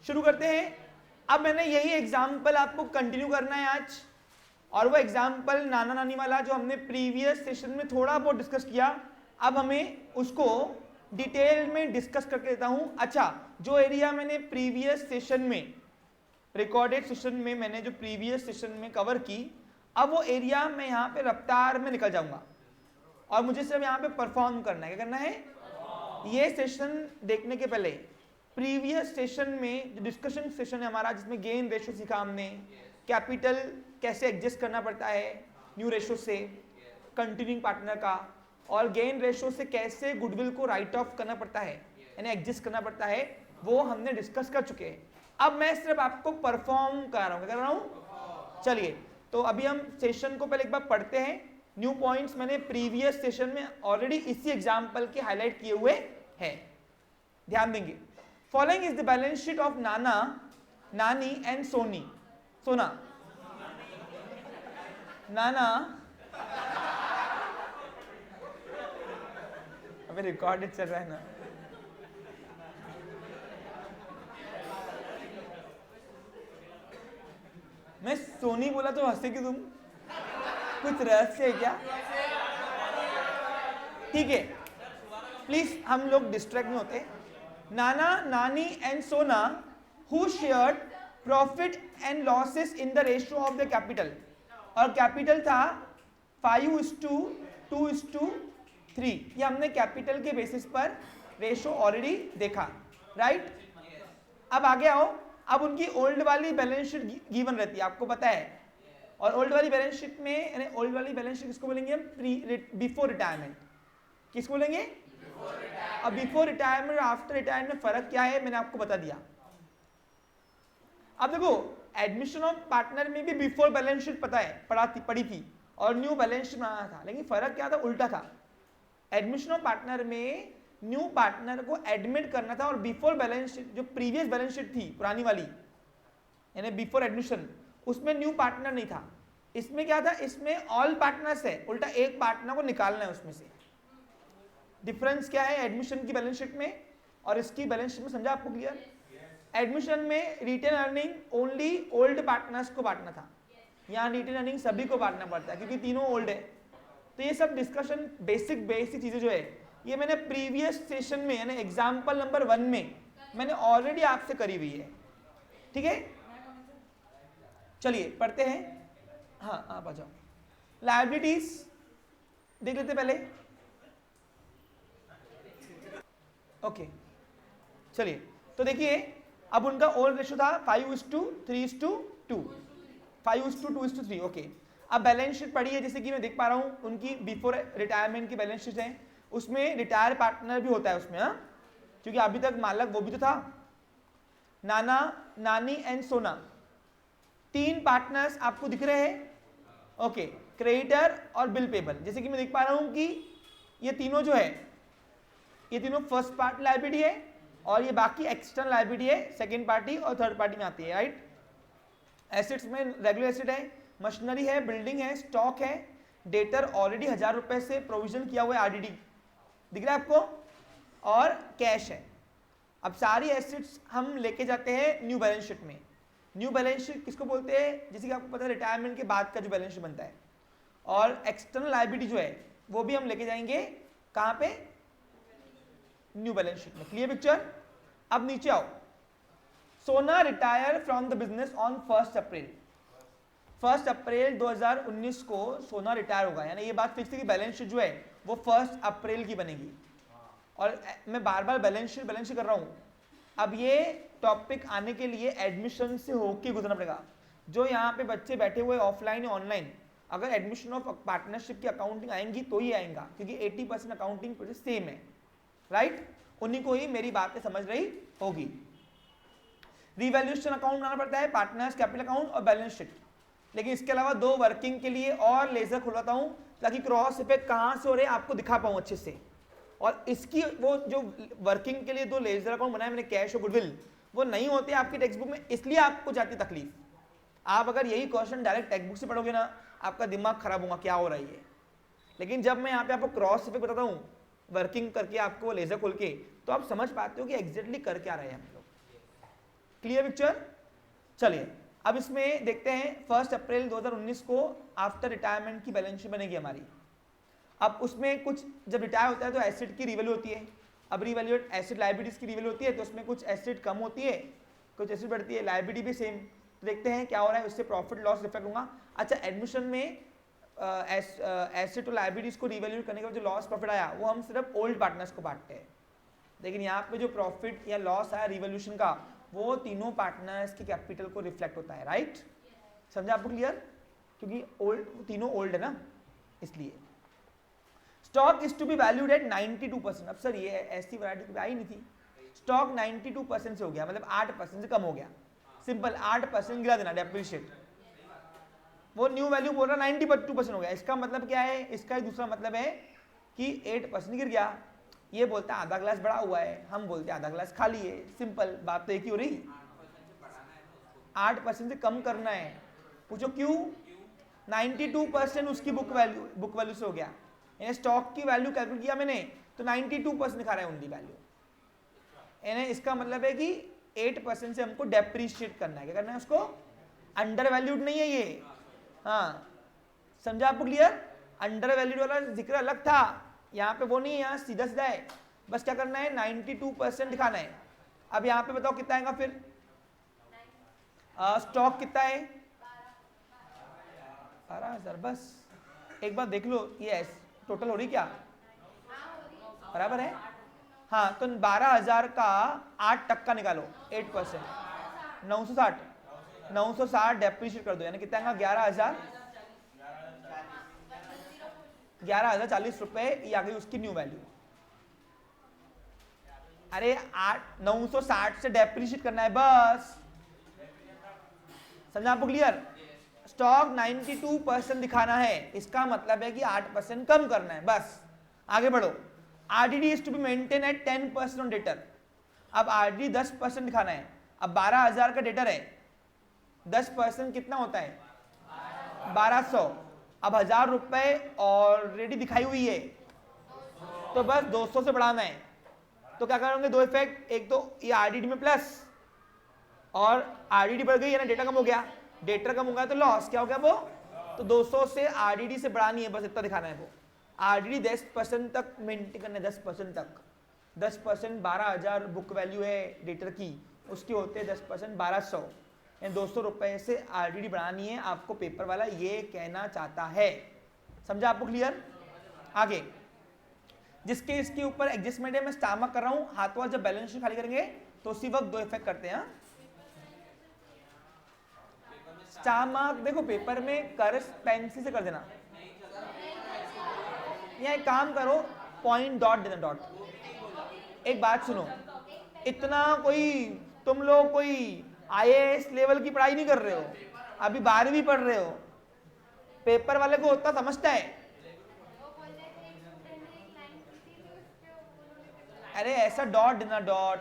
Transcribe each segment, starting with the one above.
शुरू करते हैं। अब मैंने यही एग्जाम्पल आपको कंटिन्यू करना है आज, और वो एग्जाम्पल नाना नानी वाला जो हमने प्रीवियस सेशन में थोड़ा बहुत डिस्कस किया, अब हमें उसको डिटेल में डिस्कस करके देता हूं। अच्छा, जो एरिया मैंने प्रीवियस सेशन में, रिकॉर्डेड सेशन में मैंने जो प्रीवियस सेशन में कवर की, अब वो एरिया मैं यहाँ पे रफ्तार में निकल जाऊंगा और मुझे सिर्फ यहाँ पे परफॉर्म करना है। क्या करना है? ये सेशन देखने के पहले प्रीवियस सेशन में जो डिस्कशन सेशन है हमारा, जिसमें गेन रेशो सीखा हमने, कैपिटल कैसे एडजस्ट करना पड़ता है न्यू रेशो से कंटिन्यूइंग पार्टनर का, और गेन रेशो से कैसे गुडविल को राइट ऑफ करना पड़ता है यानी एडजस्ट करना पड़ता है, वो हमने डिस्कस कर चुके हैं। अब मैं सिर्फ आपको परफॉर्म कर रहा हूँ। क्या कर रहा हूँ? चलिए, तो अभी हम सेशन को पहले एक बार पढ़ते हैं। न्यू पॉइंट्स मैंने प्रीवियस सेशन में ऑलरेडी इसी एग्जाम्पल के हाईलाइट किए हुए हैं, ध्यान देंगे। Following is the balance sheet of नाना, नानी एंड सोना। नाना, अबे रिकॉर्डेड चल रहा है ना। मैं सोनी बोला तो हंसे कि तुम, कुछ रहस्य है क्या? ठीक है, प्लीज हम लोग डिस्ट्रैक्ट नहीं होते। नाना, नानी एंड सोना who shared profit and losses in the ratio of the capital, और कैपिटल था 5:2:3। ये हमने कैपिटल के बेसिस पर रेशियो ऑलरेडी देखा, राइट? अब आगे आओ। अब उनकी ओल्ड वाली बैलेंस शीट गिवन रहती है, आपको पता है। और ओल्ड वाली बैलेंस शीट में, यानी ओल्ड वाली बैलेंस शीट किसको बोलेंगे? Before retirement. किसको बोलेंगे? अब बिफोर रिटायरमेंट और आफ्टर रिटायरमेंट में फर्क क्या है मैंने आपको बता दिया। अब देखो, एडमिशन ऑफ पार्टनर में भी बिफोर बैलेंस शीट पड़ी थी और न्यू बैलेंस शीट बनाना था, लेकिन फर्क क्या था? उल्टा था। एडमिशन ऑफ पार्टनर में न्यू पार्टनर को एडमिट करना था, और बिफोर बैलेंस शीट जो प्रीवियस बैलेंस शीट थी पुरानी वाली, यानी बिफोर एडमिशन, उसमें न्यू पार्टनर नहीं था। इसमें क्या था? इसमें ऑल पार्टनर्स है, उल्टा एक पार्टनर को निकालना है उसमें से। डिफरेंस क्या है एडमिशन की बैलेंस शीट में और इसकी बैलेंस शीट में? समझा आपको? क्लियर? एडमिशन में retain earning only old partners को बांटना था, यहाँ रिटेन अर्निंग सभी को बांटना पड़ता है क्योंकि तीनों ओल्ड है। तो ये सब डिस्कशन बेसिक चीजें जो है ये मैंने प्रीवियस सेशन में, यानी एग्जाम्पल नंबर 1 में मैंने ऑलरेडी आपसे करी हुई है। ठीक है, चलिए पढ़ते हैं। हाँ, आप आ जाओ। लायबिलिटीज देख लेते पहले। ओके, चलिए, तो देखिए, अब उनका ओल्ड रेशो था 5:3:2, 5:2:3। ओके, अब बैलेंस शीट पड़ी है, जैसे कि मैं देख पा रहा हूं उनकी बिफोर रिटायरमेंट की बैलेंस शीट है, उसमें रिटायर पार्टनर भी होता है उसमें, हाँ, क्योंकि अभी तक मालक वो भी तो था। नाना, नानी एंड सोना, 3 पार्टनर्स आपको दिख रहे हैं। ओके, क्रेडिटर और बिल पेबल, जैसे कि मैं देख पा रहा हूं कि ये तीनों जो है, ये तीनों फर्स्ट पार्टी लायबिलिटी है और ये बाकी एक्सटर्नल लायबिलिटी है, सेकेंड पार्टी और थर्ड पार्टी में आती है, राइट? एसेट्स में रेगुलर एसेट है, मशीनरी है, बिल्डिंग है, स्टॉक है, डेटर ऑलरेडी 1000 रुपए से प्रोविजन किया हुआ है, आरडीडी दिख रहा है आपको, और कैश है। अब सारी एसेट्स हम लेके जाते हैं न्यू बैलेंस शीट में। न्यू बैलेंस शीट किसको बोलते हैं? जैसे कि आपको पता है रिटायरमेंट के बाद का जो बैलेंस शीट बनता है, और एक्सटर्नल लायबिलिटी जो है वो भी हम लेके जाएंगे कहाँ पे? न्यू बैलेंस शीट में। Clear picture? अब नीचे आओ। सोना retire from the business on 1 अप्रैल। 1 अप्रैल 2019 को सोना रिटायर होगा, यानी ये बात फिक्स है कि बैलेंस शीट जो है वो 1 अप्रैल की बनेगी। और मैं बार बार बैलेंस शीट कर रहा हूँ। अब ये टॉपिक आने के लिए एडमिशन से होके गुजरना पड़ेगा। जो यहाँ पे बच्चे बैठे हुए ऑफलाइन या ऑनलाइन, अगर एडमिशन ऑफ पार्टनरशिप की अकाउंटिंग आएंगी तो ही आएगा, क्योंकि 80% अकाउंटिंग प्रोसेस सेम है, राइट? उन्हीं को ही मेरी बातें समझ रही होगी। रिवैल्यूएशन अकाउंट बनाना पड़ता है, पार्टनर्स कैपिटल अकाउंट और बैलेंस शीट। लेकिन इसके अलावा 2 वर्किंग के लिए और लेजर खुलवाता हूं ताकि क्रॉस इफेक्ट कहां से हो रहे हैं आपको दिखा पाऊं अच्छे से। और इसकी वो जो वर्किंग के लिए 2 लेजर अकाउंट बनाए मैंने, कैश और गुडविल, वो नहीं होते आपकी टेक्स्ट बुक में, इसलिए आपको जाती तकलीफ। आप अगर यही क्वेश्चन डायरेक्ट टेक्स्ट बुक से पढ़ोगे ना, आपका दिमाग खराब होगा क्या हो रहा है। लेकिन जब मैं यहाँ पे आपको क्रॉस इफेक्ट बताता हूँ वर्किंग करके, आपको लेजर खोल के, तो आप समझ पाते हो कि एग्जैक्टली कर क्या रहे हैं हम लोग। Clear picture? चलिए अब इसमें देखते हैं 1 अप्रैल 2019 को आफ्टर रिटायरमेंट की बैलेंस शीट बनेगी हमारी। अब उसमें कुछ जब रिटायर होता है तो एसेट की रिवैल्यू होती है। अब रिवैल्यूएट एसेट लायबिलिटीज की रिवैल्यू होती है, तो उसमें कुछ एसेट कम होती है, कुछ एसेट बढ़ती है, लायबिलिटी भी सेम। तो देखते हैं क्या हो रहा है, उससे प्रॉफिट लॉस रिफ्लेक्ट होगा। अच्छा, एडमिशन में एसेट और लायबिलिटीज को रिवैल्यूएट करने के बाद जो लॉस प्रॉफिट आया वो हम सिर्फ ओल्ड पार्टनर्स को बांटते हैं, लेकिन यहाँ पे जो प्रॉफिट या लॉस आया रिवॉल्यूशन का वो तीनों पार्टनर्स के कैपिटल को रिफ्लेक्ट होता है। राइट, समझा आपको क्लियर? क्योंकि ओल्ड तीनों ओल्ड है ना, इसलिए। Stock is to be valued at 92%। अब सर ये ऐसी वैरायटी आई नहीं थी। स्टॉक 92% से हो गया, मतलब 8% से कम हो गया। सिंपल 8% गिरा देना, डेप्रिशिएट। वो न्यू वैल्यू बोल रहा 92% हो गया, इसका मतलब क्या है? इसका दूसरा मतलब है कि 8% गिर गया। ये बोलता है आधा ग्लास बड़ा हुआ है, हम बोलते हैं आधा ग्लास खाली है। सिंपल बात तो एक ही हो रही। 8% से कम करना है। पूछो क्यों? 92% उसकी बुक वैल्यू से हो गया। यानी स्टॉक की वैल्यू कैलकुलेट किया मैंने तो 92% दिखा रहा है ओनली वैल्यू। यानी इसका मतलब है कि 8% से हमको डेप्रीशिएट करना है। क्या करना है उसको? अंडर वैल्यूड नहीं है ये। हाँ, समझा आपको क्लियर? अंडर वैल्यूड वाला जिक्र अलग था, यहाँ पे वो नहीं है, यहाँ सीधा सीधा है। बस क्या करना है, 92% दिखाना है। अब यहाँ पे बताओ कितना आएगा फिर? स्टॉक कितना है? 12,000। बस एक बार देख लो, ये टोटल हो रही क्या? बराबर है। हाँ, तो 12,000 का 8% निकालो, 8%, 960 डेप्रीशिएट कर दो, यानी कितना आएगा? 11,040 रुपए। ये आ गई उसकी न्यू वैल्यू। अरे 960 से डेप्रीशिएट करना है बस। समझा आपको क्लियर? स्टॉक 92% दिखाना है, इसका मतलब है कि 8% कम करना है बस। आगे बढ़ो। RDD is to be maintain at 10% on debtor. अब आरडीडी 10% दिखाना है। अब 12,000 का डेटर है, 10% कितना होता है? 1200। अब 1,000 रुपए ऑलरेडी दिखाई हुई है, तो बस 200 से बढ़ाना है। तो क्या करेंगे? दो इफेक्ट, एक तो ये आरडीडी में प्लस और आरडीडी बढ़ गई है ना, डेटा कम हो गया। डेटा कम हो गया तो लॉस क्या हो गया वो? तो 200 से आरडीडी से बढ़ानी है, बस इतना दिखाना है। वो आरडीडी 10% तक मेंटेन करना है, 10% तक। 10% 12,000 बुक वैल्यू है डेटर की, उसके होते हैं 10% 1200, यानी 200 रुपए से आरडीडी बढ़ानी है आपको, पेपर वाला ये कहना चाहता है। समझा आपको क्लियर? आगे जिसके इसके ऊपर एडजस्टमेंट है, मैं स्टार मार्क कर रहा हूं। हाथों जब बैलेंस शीट खाली करेंगे तो उसी वक्त दो इफेक्ट करते हैं। स्टार मार्क देखो पेपर में कर पेंसिल से कर देना, या एक काम करो पॉइंट डॉट देना, डॉट। एक बात सुनो, इतना कोई तुम लोग कोई आईएएस लेवल की पढ़ाई नहीं कर रहे हो, अभी 12वीं पढ़ रहे हो। पेपर वाले को उतना समझता है। अरे ऐसा डॉट देना, डॉट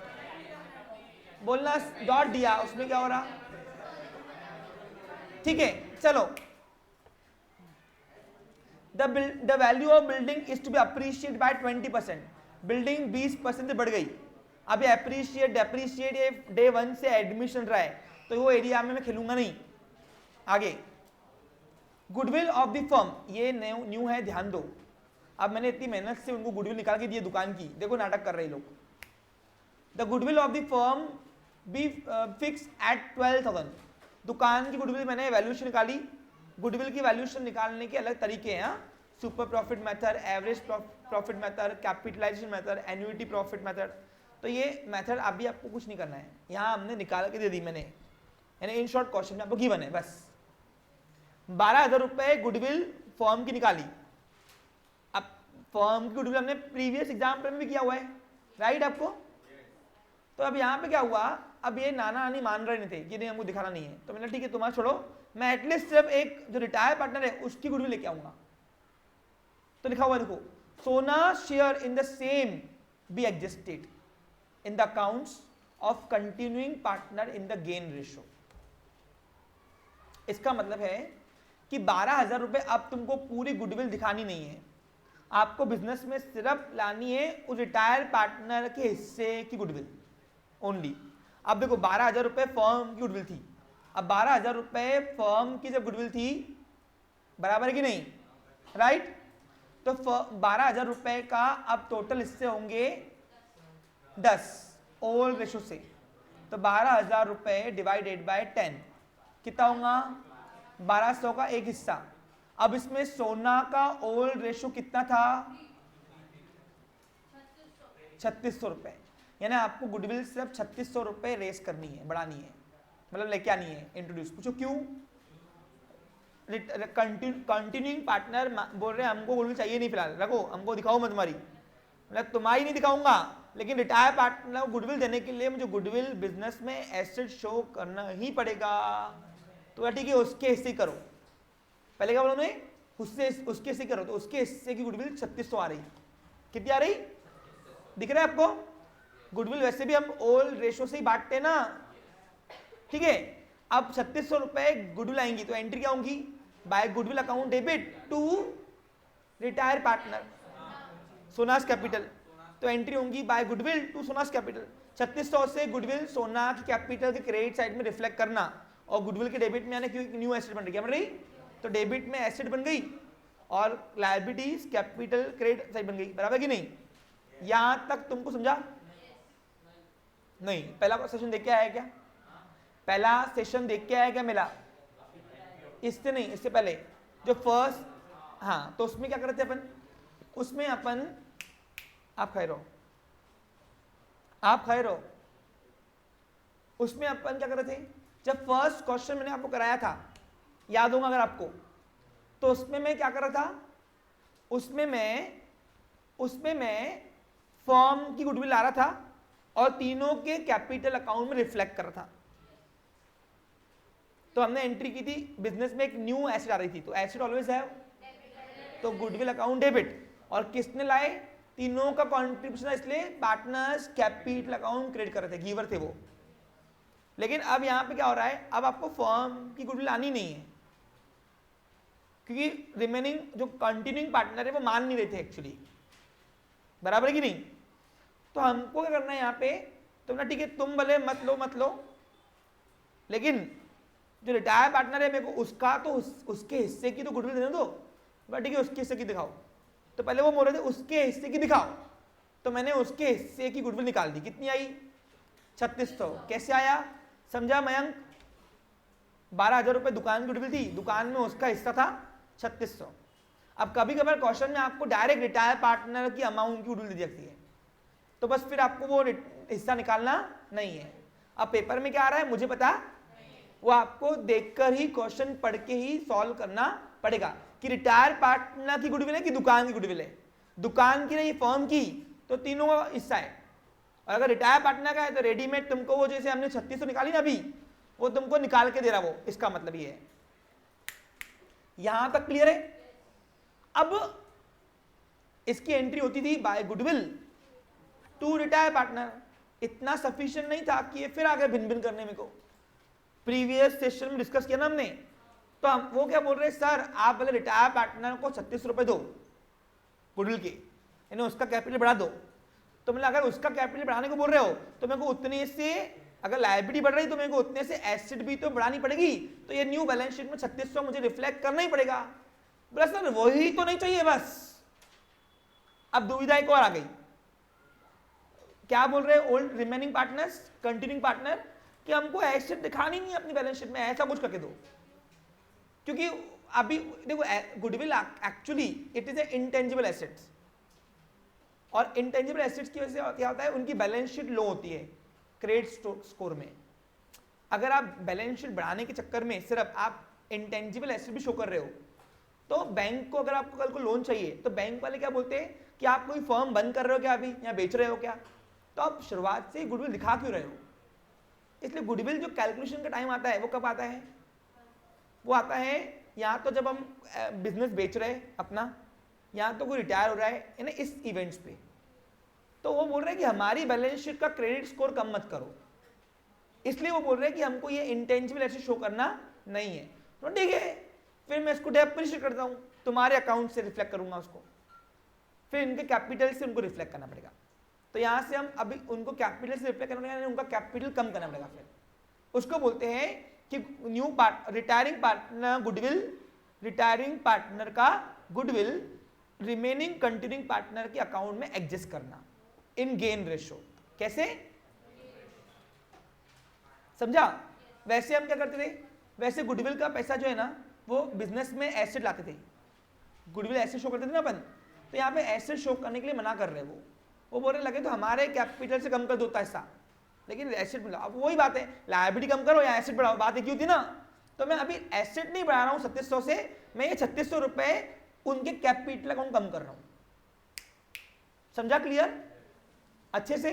बोलना, डॉट दिया, उसमें क्या हो रहा? ठीक है, चलो। The value of building is to be appreciate by 20%। Building 20% से बढ़ गई। अब ये अप्रिशिएट डेप्रिशिएट ये डे 1 से एडमिशन रहा है, तो वो एरिया में मैं खेलूंगा नहीं। आगे गुडविल ऑफ द फर्म, ये न्यू है, ध्यान दो। अब मैंने इतनी मेहनत से उनको गुडविल निकाल के दी दुकान की, देखो नाटक कर रहे लोग। The goodwill of the firm B fix eight 12,000। दुकान की गुडविल मैंने वैल्यूएशन निकाली। गुडविल की वैल्यूएशन निकालने के अलग तरीके हैं, super profit method, average profit method, capitalisation method, annuity profit method. तो ये मेथड अभी आपको कुछ नहीं करना है, यहाँ हमने निकाल के दे दी मैंने, यानी इन शॉर्ट क्वेश्चन में आपको गिवन है बस। 12,000 रुपए गुडविल फर्म की निकाली। अब फर्म की गुडविल हमने प्रीवियस एग्जाम्पल में भी किया हुआ है, राइट आपको? तो अब यहाँ पे क्या हुआ, अब ये नाना नानी मान रहे नहीं थे कि नहीं हमको दिखाना नहीं है, तो मैंने ठीक है तुम्हारा छोड़ो, मैं एटलीस्ट सिर्फ एक जो रिटायर पार्टनर है उसकी गुडविल लेके आऊंगा। तो लिखा हुआ देखो, सोना share in the same be adjusted in the accounts of continuing partner in the gain ratio. इसका मतलब है कि 12,000 रुपए अब तुमको पूरी गुडविल दिखानी नहीं है, आपको बिजनेस में सिर्फ लानी है उस रिटायर पार्टनर के हिस्से की गुडविल ओनली। अब देखो 12,000 रुपए फर्म की गुडविल थी, अब 12,000 रुपए फर्म की जब गुडविल थी, बराबर है कि नहीं, राइट? तो 12,000 रुपए का अब टोटल इससे होंगे 10 ओल्ड रेशो से, तो 12,000 रुपए डिवाइडेड बाय 10 कितना होगा, 1200 का एक हिस्सा। अब इसमें सोना का ओल्ड रेशो कितना था, 3600 रुपए, यानी आपको गुडविल सिर्फ 3600 रुपए रेस करनी है, बढ़ानी है, मतलब लेके आनी है, इंट्रोड्यूस। पूछो क्यों? कंटिन्यूइंग पार्टनर बोल रहे हैं हमको गुडविल चाहिए नहीं फिलहाल, रखो, हमको दिखाओ मत तुम्हारी, मतलब तुम्हारी नहीं दिखाऊंगा, लेकिन रिटायर पार्टनर को गुडविल देने के लिए मुझे गुडविल बिजनेस में एसेट शो करना ही पड़ेगा। तो ठीक है, उसके हिस्से करो, पहले क्या बोला उन्होंने, उसके हिस्से करो, तो उसके हिस्से की गुडविल 3600 आ रही, कितनी आ रही, दिख रहा है आपको? गुडविल वैसे भी हम ओल्ड रेशो से ही बांटते हैं ना, ठीक है। अब 3600 रुपए गुडविल आएंगी, तो एंट्री क्या होंगी, by goodwill account debit to retire partner Sona's capital, तो एंट्री होंगी by goodwill to Sona's capital. 3600 से गुडविल सोना की कैपिटल के क्रेडिट साइड में रिफ्लेक्ट करना, और गुडविल के डेबिट में आने क्योंकि न्यू एसेट बन रही, क्या बन रही, तो डेबिट में एसेट बन गई और लायबिलिटीज कैपिटल क्रेडिट साइड बन गई, बराबर कि नहीं? यहां तक तुमको समझा? नहीं, पहला सेशन देख के आया क्या? पहला सेशन देख के आया क्या मिला? इससे नहीं, इससे पहले जो फर्स्ट, हाँ, तो उसमें क्या करते अपन, उसमें अपन, आप खाए रहो, आप खाए रहो, उसमें अपन क्या कर रहे थे, जब फर्स्ट क्वेश्चन मैंने आपको कराया था, याद होगा अगर आपको, तो उसमें मैं क्या कर रहा था, उसमें मैं फर्म की गुडविल ला रहा था और तीनों के कैपिटल अकाउंट में रिफ्लेक्ट कर रहा था। तो हमने एंट्री की थी, बिजनेस में एक न्यू एसेट आ रही थी, तो एसेट ऑलवेज है, तो गुडविल अकाउंट डेबिट, और किसने लाए, तीनों का कॉन्ट्रीब्यूशन, इसलिए पार्टनर्स कैपिटल अकाउंट क्रेडिट कर रहे थे, गीवर थे वो। लेकिन अब यहां पे क्या हो रहा है, अब आपको फर्म की गुडविल आनी नहीं है, क्योंकि रिमेनिंग जो कंटिन्यूइंग पार्टनर है वो मान नहीं रहे थे एक्चुअली, बराबर है कि नहीं? तो हमको क्या करना है यहाँ पे, तो ना ठीक है, तुम भले मत लो, लेकिन जो रिटायर पार्टनर है मेरे को उसका तो उसके हिस्से की तो गुडविल देने दो, बट ठीक है, उसके हिस्से की दिखाओ। तो पहले वो बोल रहे थे उसके हिस्से की दिखाओ, तो मैंने उसके हिस्से की गुडविल निकाल दी, कितनी आई, 3600। कैसे आया, समझा मयंक? 12,000 रुपए दुकान की गुडविल थी, दुकान में उसका हिस्सा था 3600। अब कभी कभार क्वेश्चन में आपको डायरेक्ट रिटायर पार्टनर की अमाउंट की गुडविल दी जाती है, तो बस फिर आपको वो हिस्सा निकालना नहीं है। अब पेपर में क्या आ रहा है मुझे पता, वो आपको देखकर ही, क्वेश्चन पढ़ के ही सॉल्व करना पड़ेगा कि रिटायर पार्टनर की गुडविल है कि दुकान की गुडविल है। दुकान की नहीं, फर्म की, तो तीनों का हिस्सा है। और अगर रिटायर पार्टनर का है तो रेडीमेड तुमको वो जैसे हमने 3600 निकाली ना अभी, वो तुमको निकाल के दे रहा वो, इसका मतलब ये है। यहां तक क्लियर है? अब इसकी एंट्री होती थी by goodwill to retire partner, इतना सफिशिएंट नहीं था कि ये फिर आगे भिन्न भिन्न करने में को, प्रीवियस सेशन में डिस्कस किया ना हमने। तो हम वो क्या बोल रहे हैं, सर आप पहले रिटायर पार्टनर को 3600 रुपए दो गुडविल के, यानी उसका कैपिटल बढ़ा दो। तो मतलब अगर उसका कैपिटल बढ़ाने को बोल रहे हो तो मेरे को उतने से, अगर लायबिलिटी बढ़ रही तो मेरे को उतने से एसेट भी तो बढ़ानी पड़ेगी, तो ये न्यू बैलेंस शीट में 3600 मुझे रिफ्लेक्ट करना ही पड़ेगा। बोला सर वही तो नहीं चाहिए बस। अब दुविधा एक और आ गई, क्या बोल रहे हैं old remaining partners, continuing partner, कि हमको एसेट दिखानी नहीं अपनी बैलेंस शीट में, ऐसा कुछ करके दो। क्योंकि अभी देखो goodwill actually it is a intangible assets, और इंटेंजिबल एसेट्स की वजह से क्या होता है, उनकी बैलेंस शीट लो होती है क्रेडिट स्कोर में। अगर आप बैलेंस शीट बढ़ाने के चक्कर में सिर्फ आप इंटेंजिबल एसेट भी शो कर रहे हो, तो बैंक को, अगर आपको कल को लोन चाहिए तो बैंक वाले क्या बोलते हैं कि आप कोई फर्म बंद कर रहे हो क्या, अभी या बेच रहे हो क्या, तो आप शुरुआत से गुडविल दिखा क्यों रहे हो। इसलिए गुडविल जो कैलकुलेशन का टाइम आता है वो कब आता है, वो आता है या तो जब हम बिजनेस बेच रहे हैं अपना, या तो कोई रिटायर हो रहा है यानी इस इवेंट्स पे। तो वो बोल रहे हैं कि हमारी बैलेंस शीट का क्रेडिट स्कोर कम मत करो, इसलिए वो बोल रहे हैं कि हमको ये इंटेंजिबल एसेट शो करना नहीं है। तो ठीक है, फिर मैं इसको डेप्रिशिएट करता हूँ, तुम्हारे अकाउंट से रिफ्लेक्ट करूंगा उसको, फिर इनके कैपिटल से उनको रिफ्लेक्ट करना पड़ेगा। तो यहाँ से हम अभी उनको कैपिटल से रिप्लाई करना है, उनका कैपिटल कम करना पड़ेगा। फिर उसको बोलते हैं कि new retiring partner goodwill, retiring partner का गुडविल रिमेनिंग कंटिन्यूइंग पार्टनर के अकाउंट में एडजस्ट करना इन गेन रेशो। कैसे समझा? वैसे हम क्या करते थे, वैसे गुडविल का पैसा जो है ना वो बिजनेस में एसेट लाते थे, गुडविल एसेट शो करते थे ना अपन। तो यहाँ पे एसेट शो करने के लिए मना कर रहे हैं वो बोलने लगे तो हमारे कैपिटल से कम कर दो हिस्सा, लेकिन एसेट मिला। अब वही बात है, लायबिलिटी कम करो या एसेट बढ़ाओ, बात एक ही होती ना। तो मैं अभी एसेट नहीं बढ़ा रहा हूँ 3600 से, मैं ये 3600 रुपए उनके कैपिटल अकाउंट कम कर रहा हूँ। समझा? क्लियर? अच्छे से?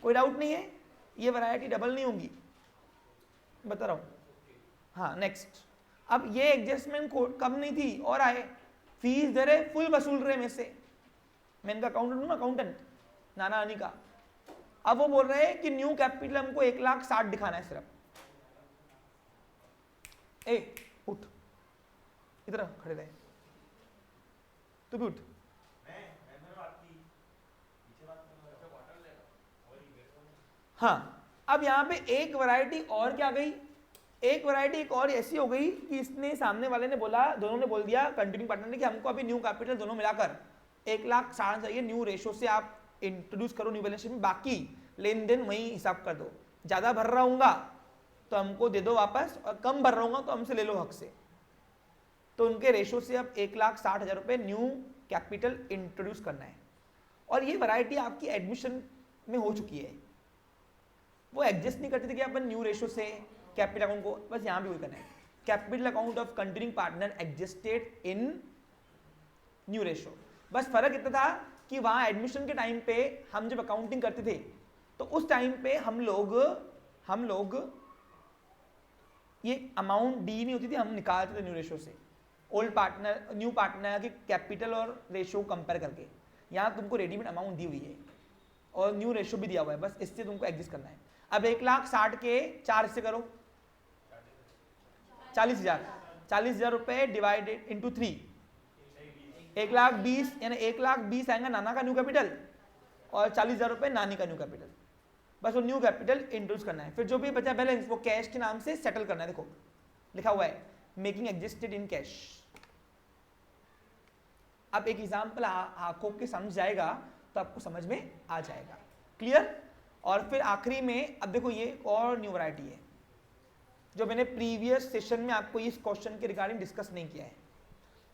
कोई डाउट नहीं है? ये वैरायटी डबल नहीं होंगी, बता रहा हूँ। हाँ नेक्स्ट, अब ये एडजस्टमेंट कम नहीं थी और आए, फीस दे रहे, फुल वसूल रहे में से। मैं इनका अकाउंटेंट हूँ ना, अकाउंटेंट नाना नानी का। अब वो बोल रहे हैं कि न्यू कैपिटल हमको 1,60,000 दिखाना है सिर्फ। ए उठ, इधर खड़े रहे, तू भी उठ। हाँ, अब यहाँ पे एक वैरायटी और क्या गई, एक वैरायटी एक और ऐसी हो गई कि इसने सामने वाले ने बोला, दोनों ने बोल दिया कंटिन्यू पार्टनर ने कि हमको अभी न्यू कैपिटल दोनों मिलाकर 1,60,000 चाहिए, न्यू रेशो से आप इंट्रोड्यूस करो न्यू बैलेंस शीट में, बाकी लेन देन वही हिसाब कर दो, ज्यादा भर रहा हूँगा तो हमको दे दो वापस, और कम भर रहा हूँगा तो हमसे ले लो हक से। तो उनके रेशो से अब 1,60,000 रुपये न्यू कैपिटल इंट्रोड्यूस करना है। और ये वैरायटी आपकी एडमिशन में हो चुकी है, वो एडजस्ट नहीं करते थे कि अपन न्यू रेशो से कैपिटल अकाउंट को, बस यहाँ भी वही करना है, capital account of continuing partner adjusted in new ratio. बस फर्क इतना था कि वहां एडमिशन के टाइम पे हम जब अकाउंटिंग करते थे तो उस टाइम पे हम लोग ये अमाउंट डी नहीं होती थी, हम निकालते थे न्यू रेशो से, ओल्ड पार्टनर न्यू पार्टनर के कैपिटल और रेशो कंपेयर करके। यहाँ तुमको रेडीमेड अमाउंट दी हुई है और न्यू रेशो भी दिया हुआ है, बस इससे तुमको एडजस्ट करना है। अब 1,60,000 के 4 हिस्से करो, 40,000 रुपए डिवाइडेड इंटू 3, 1,20,000 यानी 1,20,000 आएगा नाना का न्यू कैपिटल और 40,000 रुपए नानी का न्यू कैपिटल। बस वो न्यू कैपिटल इंट्रोड्यूस करना है, फिर जो भी बचा बैलेंस वो कैश के नाम से सेटल करना है। देखो लिखा हुआ है मेकिंग एडजस्टेड इन कैश। अब एक एग्जाम्पल आंखों के समझ जाएगा तो आपको समझ में आ जाएगा। क्लियर? और फिर आखिरी में अब देखो ये और न्यू वैरायटी है जो मैंने प्रीवियस सेशन में आपको इस क्वेश्चन के रिगार्डिंग डिस्कस नहीं किया है।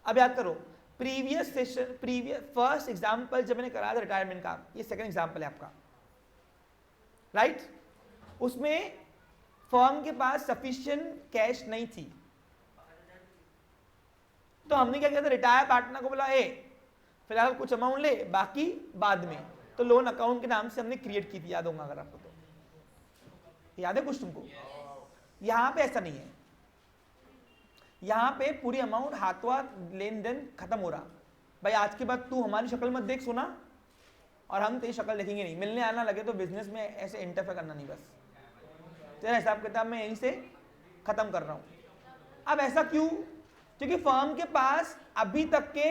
अब याद करो प्रीवियस फर्स्ट एग्जाम्पल जब मैंने कराया था रिटायरमेंट का, ये सेकंड एग्जाम्पल है आपका, राइट? उसमें फर्म के पास सफिशिएंट कैश नहीं थी, तो हमने क्या किया था, रिटायर पार्टनर को बोला ए फिलहाल कुछ अमाउंट ले, बाकी बाद में। तो लोन अकाउंट के नाम से हमने क्रिएट की थी, याद होगा अगर आपको तो। याद है कुछ तुमको? यहां पे ऐसा नहीं है, यहां पे पूरी अमाउंट हाथों हाथ लेन देन खत्म हो रहा। भाई आज के बाद तू हमारी शक्ल मत देख सोना, और हम तेरी शक्ल देखेंगे नहीं, मिलने आना लगे तो बिजनेस में ऐसे इंटरफेयर करना नहीं, बस तेरा हिसाब किताब मैं यहीं से खत्म कर रहा हूं। अब ऐसा क्यों? क्योंकि फर्म के पास अभी तक के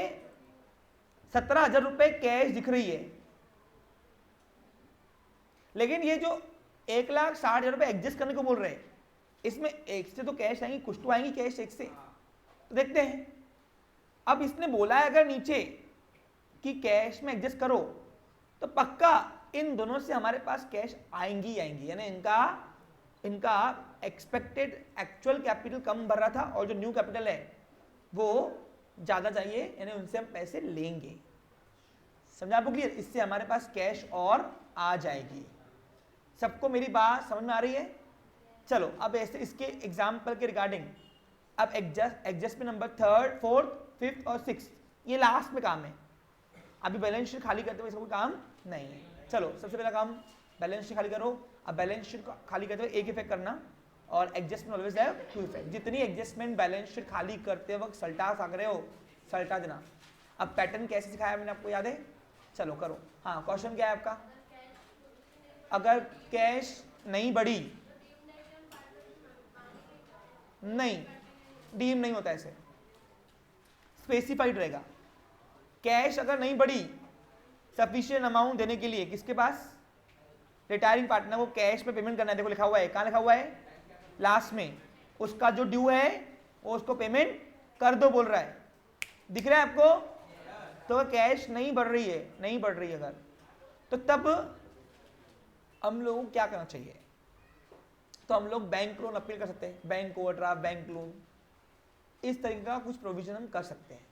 17,000 रुपए कैश दिख रही है, लेकिन ये जो 1,60,000 रुपए एडजस्ट करने को बोल रहे हैं, इसमें एक से तो कैश आएंगी, कुछ तो आएंगी कैश एक से, तो देखते हैं। अब इसने बोला है अगर नीचे कि कैश में एडजस्ट करो, तो पक्का इन दोनों से हमारे पास कैश आएंगी आएंगी, यानी इनका एक्सपेक्टेड एक्चुअल कैपिटल कम भर रहा था और जो न्यू कैपिटल है वो ज्यादा चाहिए, यानी उनसे हम पैसे लेंगे। समझा आपको क्लियर? इससे हमारे पास कैश और आ जाएगी। सबको मेरी बात समझ में आ रही है? चलो अब ऐसे इसके एग्जाम्पल के रिगार्डिंग अब adjustment number 3rd, 4th, 5th और 6th ये लास्ट में काम है। अभी बैलेंस शीट खाली करते हुए इसका कोई काम नहीं है। चलो सबसे पहला काम बैलेंस शीट खाली करो। अब बैलेंस शीट खाली करते हुए एक इफेक्ट करना, और एडजस्टमेंट ऑलवेज हैव 2 इफेक्ट। जितनी एडजस्टमेंट बैलेंस शीट खाली करते वक्त सल्टा साग रहे हो, सल्टा देना। अब पैटर्न कैसे सिखाया मैंने आपको याद है? चलो करो। हाँ क्वेश्चन क्या है आपका? अगर कैश नहीं बढ़ी, नहीं डीम नहीं होता, ऐसे स्पेसिफाइड रहेगा। कैश अगर नहीं बढ़ी सफिशिएंट अमाउंट देने के लिए किसके पास, रिटायरिंग पार्टनर को कैश में पेमेंट करना है। देखो लिखा हुआ है, कहाँ लिखा हुआ है, लास्ट में। उसका जो ड्यू है वो उसको पेमेंट कर दो बोल रहा है, दिख रहा है आपको। तो कैश नहीं बढ़ रही है, नहीं बढ़ रही है अगर, तो तब हम लोगों को क्या करना चाहिए, तो हम लोग बैंक लोन अपील कर सकते हैं, बैंक ओवरड्राफ्ट, बैंक लोन, इस तरीके का कुछ प्रोविजन हम कर सकते हैं।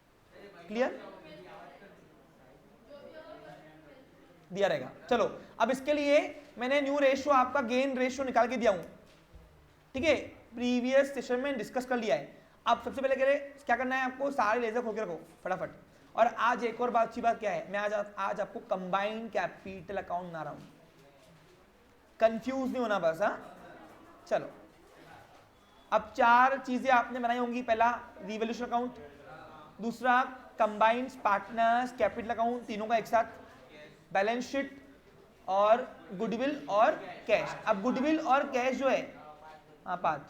क्लियर, दिया रहेगा। चलो अब इसके लिए मैंने न्यू रेशियो, आपका गेन रेशियो निकाल के दिया हूं, ठीक है, प्रीवियस सेशन में डिस्कस कर लिया है। अब सबसे पहले क्या करना है आपको, सारे लेजर खोल के रखो फटाफट। और आज एक और बात, अच्छी बात क्या है, मैं आज आपको कंबाइंड कैपिटल अकाउंट बना रहा हूं, कंफ्यूज नहीं होना बस। हाँ चलो, अब 4 चीजें आपने बनाई होंगी। पहला रिवॉल्यूशन अकाउंट, दूसरा कंबाइंड पार्टनर्स कैपिटल अकाउंट, तीनों का एक साथ, बैलेंस शीट और गुडविल और कैश। अब गुडविल और कैश जो है, हाँ 5,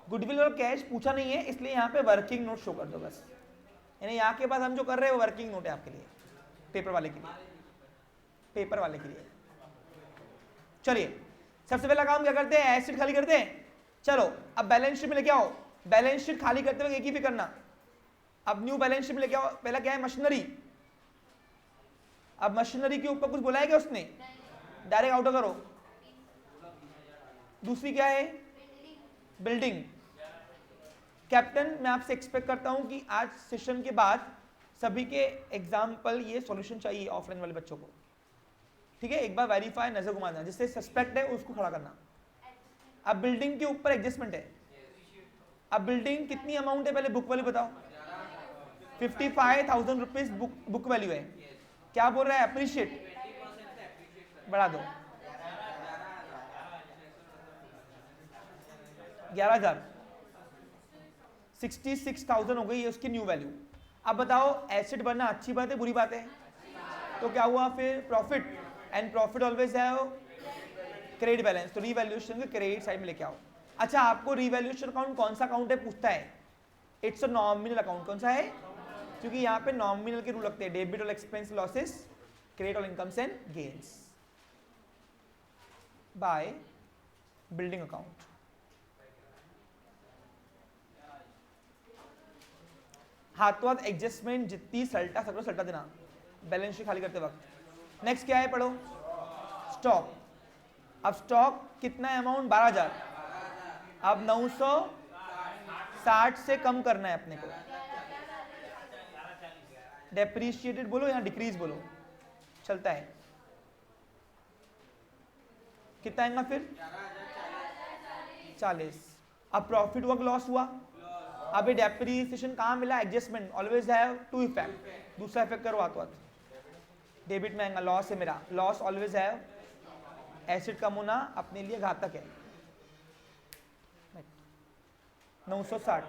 गुडविल और कैश पूछा नहीं है, इसलिए यहाँ पे वर्किंग नोट शो कर दो बस। यानी यहाँ के बाद हम जो कर रहे हैं वो वर्किंग नोट है आपके लिए, पेपर वाले के लिए, पेपर वाले के लिए। चलिए सबसे पहला काम क्या करते हैं, एसिड खाली करते हैं। चलो अब बैलेंस शीट में लेके आओ, बैलेंस शीट खाली करते हुए एक ही भी करना। अब न्यू बैलेंस शीट में लेके आओ। पहला क्या है, मशीनरी। अब मशीनरी के ऊपर कुछ बोला है क्या उसने, डायरेक्ट आउट करो। दूसरी क्या है, बिल्डिंग। कैप्टन मैं आपसे एक्सपेक्ट करता हूं कि आज सेशन के बाद सभी के एग्जाम्पल ये सॉल्यूशन चाहिए ऑफलाइन वाले बच्चों को, ठीक है। एक बार वेरीफाई नजर घुमा देना, जिससे सस्पेक्ट है उसको खड़ा करना। अब बिल्डिंग के ऊपर एडजस्टमेंट है। अब बिल्डिंग कितनी अमाउंट है, पहले बुक वैल्यू बताओ। 55,000 रुपीज बुक वैल्यू है। क्या बोल रहा है, अप्रिशिएट, बढ़ा दो 11,000, 66,000 हो गई है उसकी न्यू वैल्यू। अब बताओ एसेट बनना अच्छी बात है बुरी बात है, तो क्या हुआ फिर, प्रॉफिट, एंड प्रॉफिट ऑलवेज है क्रेडिट बैलेंस, तो रीवैल्यूएशन के क्रेडिट साइड में लेके आओ। अच्छा आपको रीवैल्यूएशन अकाउंट कौन सा अकाउंट है पूछता है, इट्स अ नॉमिनल अकाउंट। कौन सा है, क्योंकि यहाँ पे नॉमिनल के रूल लगते हैं, debit all expense losses, credit all incomes and gains by building account. हाथों हाथ एडजस्टमेंट जितनी सल्टा सकते सल्टा देना बैलेंस शीट खाली करते वक्त। नेक्स्ट क्या है पढ़ो, स्टॉक। अब स्टॉक कितना है अमाउंट, 12,000। अब 960 से कम करना है अपने को। डेप्रीशिएटेड बोलो या डिक्रीज बोलो, चलता है। कितना आएगा फिर, 40। अब प्रॉफिट हुआ, लॉस हुआ। अब ये डेप्रीसिएशन कहाँ मिला, एडजस्टमेंट, ऑलवेज हैव 2 इफेक्ट। दूसरा इफेक्ट करो हाथों हाथ, डेबिट में आएगा, लॉस है मेरा, लॉस ऑलवेज हैव, एसिड कम होना अपने लिए घातक है। 960।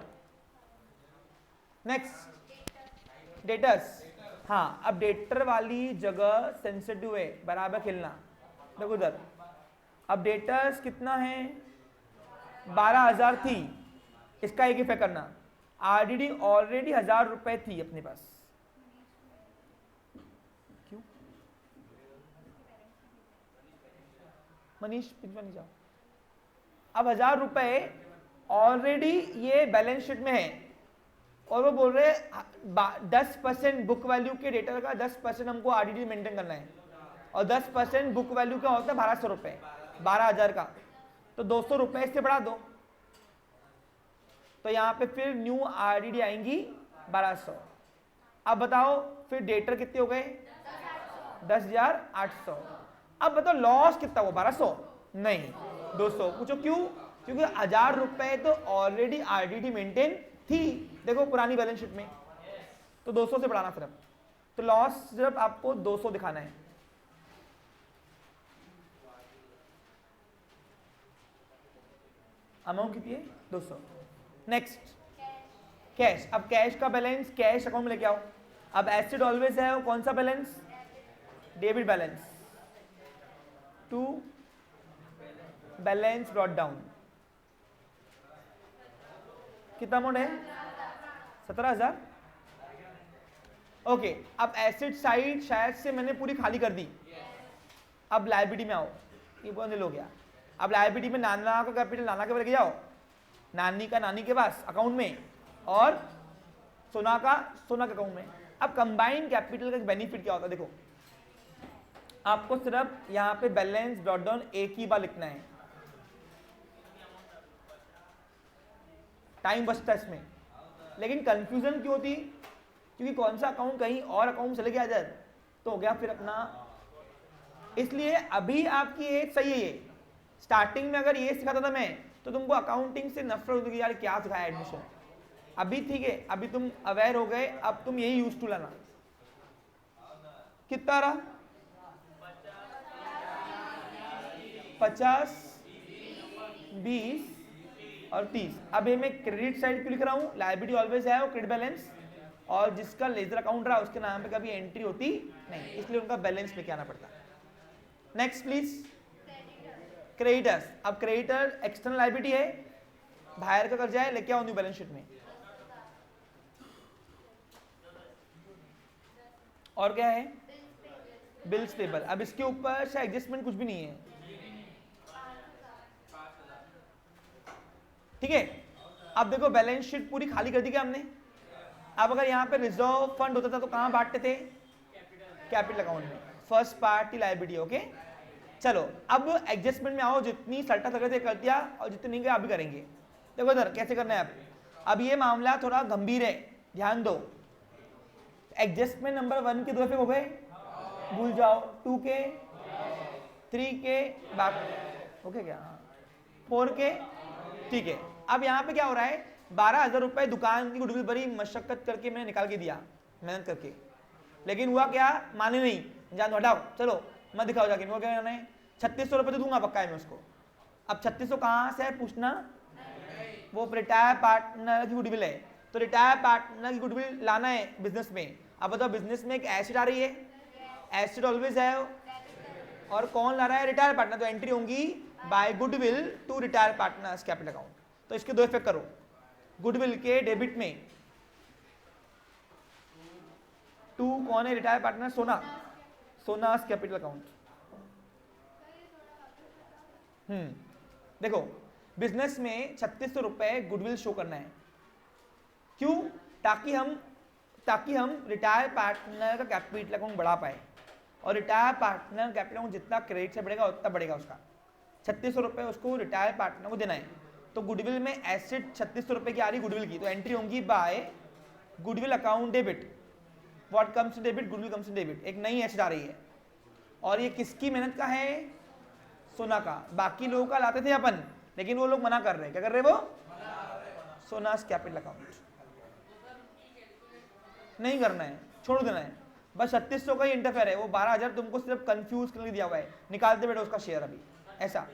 Next debtors. हाँ अब डेटर वाली जगह सेंसिटिव है, बराबर खेलना। देखो उधर, अब डेटर्स कितना है, 12,000 थी, इसका एक इफेक्ट करना। आरडीडी ऑलरेडी 1,000 रुपए थी अपने पास, क्यों मनीष पिछवा नहीं जाओ। अब 1,000 रुपए ऑलरेडी ये बैलेंस शीट में है, और वो बोल रहे 10% बुक वैल्यू के डेटर का 10% हमको आरडीडी मेंटेन करना है, और 10% बुक वैल्यू का होता है 1,200 रुपए, 12,000 का, तो 200 रुपए इससे बढ़ा दो। तो यहाँ पे फिर न्यू आरडीडी आएंगी 1,200। अब बताओ फिर डेटर कितने हो गए, 10,800। अब बताओ लॉस कितना हुआ, 1,200 नहीं 200। पूछो क्यों, क्योंकि 1,000 रुपए तो ऑलरेडी आरडीडी मेंटेन थी, देखो पुरानी बैलेंस शीट में, तो 200 से बढ़ाना सिर्फ, तो लॉस सिर्फ आपको 200 दिखाना है। अमाउंट कितनी है, 200। Next cash. अब कैश का बैलेंस कैश अकाउंट में लेके आओ। अब एसिड ऑलवेज है, वो कौन सा balance, debit balance, to balance brought down. कितना अमाउंट है, 17,000। ओके, अब एसेट साइड शायद से मैंने पूरी खाली कर दी। अब लायबिलिटी में आओ, ये बहुत हो गया। अब लायबिलिटी में नाना का कैपिटल नाना के पास लेके जाओ, नानी का नानी के पास अकाउंट में, और सोना का सोना के अकाउंट में। अब कंबाइंड कैपिटल का बेनिफिट क्या होता है, देखो आपको सिर्फ यहाँ पे बैलेंस ब्रॉट डाउन एक ही बार लिखना है, टाइम बचता है इसमें। लेकिन कंफ्यूजन क्यों होती, क्योंकि कौन सा अकाउंट कहीं और अकाउंट चले गया जाए तो हो गया फिर अपना। इसलिए अभी आपकी एज सही है। ये स्टार्टिंग में अगर ये सिखाता था मैं तो तुमको अकाउंटिंग से नफरत होती कि यार क्या सिखाया एडमिशन। अभी ठीक है, अभी तुम अवेयर हो गए, अब तुम यही यूज टू लाना। कितना रहा, 50, 20 और 30। अब ये मैं क्रेडिट साइड क्यों लिख रहा हूँ, लायबिलिटी ऑलवेज है वो क्रेडिट बैलेंस, और जिसका लेजर अकाउंट रहा उसके नाम पे कभी एंट्री होती नहीं, इसलिए उनका बैलेंस लेके आना पड़ता। Next please, creditors. अब क्रेडिटर एक्सटर्नल लायबिलिटी है, बाहर का कर्जा है, लेके आओ न्यू बैलेंस शीट में। और क्या है, बिल्स पेबल। अब इसके ऊपर से एडजस्टमेंट कुछ भी नहीं है, ठीक है। अब देखो बैलेंस शीट पूरी खाली कर दी क्या हमने। अब अगर यहाँ पे रिजर्व फंड होता था तो कहाँ बांटते थे, कैपिटल अकाउंट में, फर्स्ट पार्टी लायबिलिटी। ओके चलो अब एडजस्टमेंट में आओ, जितनी सल्टा सके कर दिया और जितनी नहीं गए अभी करेंगे। देखो इधर कैसे करना है। अब ये मामला थोड़ा गंभीर है, ध्यान दो। एडजस्टमेंट नंबर 1 के 2 इफेक्ट हो गए, भूल जाओ। 2 के, 3 के, ओके क्या, 4 के, ठीक है। अब यहाँ पे क्या हो रहा है, 12,000 रुपए दुकान की गुडविल बड़ी मशक्कत करके मैंने निकाल के दिया, मेहनत करके, लेकिन हुआ क्या, माने नहीं, जान हटाओ, चलो मत दिखाओ जाके। वो क्या है, 3600 रुपए तो दूंगा पक्का है मैं उसको। अब 3600 कहाँ से है पूछना, वो रिटायर पार्टनर की गुडविल है, तो रिटायर पार्टनर की गुडविल लाना है बिजनेस में। अब बताओ बिजनेस में एक एसेट आ रही है, एसेट ऑलवेज है, और कौन ला रहा है, रिटायर पार्टनर, तो एंट्री होंगी by goodwill to retire partners capital account. तो इसके 2 इफेक्ट करो, गुडविल के डेबिट में, 2 कौन है, रिटायर पार्टनर, सोना, सोनास कैपिटल अकाउंट। देखो बिजनेस में 3600 रुपए गुडविल शो करना है, क्यों, ताकि हम रिटायर पार्टनर का कैपिटल अकाउंट बढ़ा पाए, और रिटायर पार्टनर कैपिटल अकाउंट जितना क्रेडिट से बढ़ेगा उतना बढ़ेगा उसका। 3600 रुपए उसको रिटायर पार्टनर को देना है, तो गुडविल में एसेट 3600 रुपए की आ रही गुडविल की, तो एंट्री होंगी by goodwill account debit. What comes to debit, goodwill comes to debit. एक नई एसेट आ रही है, और ये किसकी मेहनत का है, सोना का। बाकी लोगों का लाते थे अपन, लेकिन वो लोग मना कर रहे हैं, क्या कर रहे हैं वो, सोनास कैपिटल अकाउंट नहीं करना है, छोड़ देना है। बस 3600 का ही इंटरफेयर है, वो 12,000 तुमको सिर्फ कंफ्यूज करके दिया हुआ है, निकालते बैठो उसका शेयर अभी, ऐसा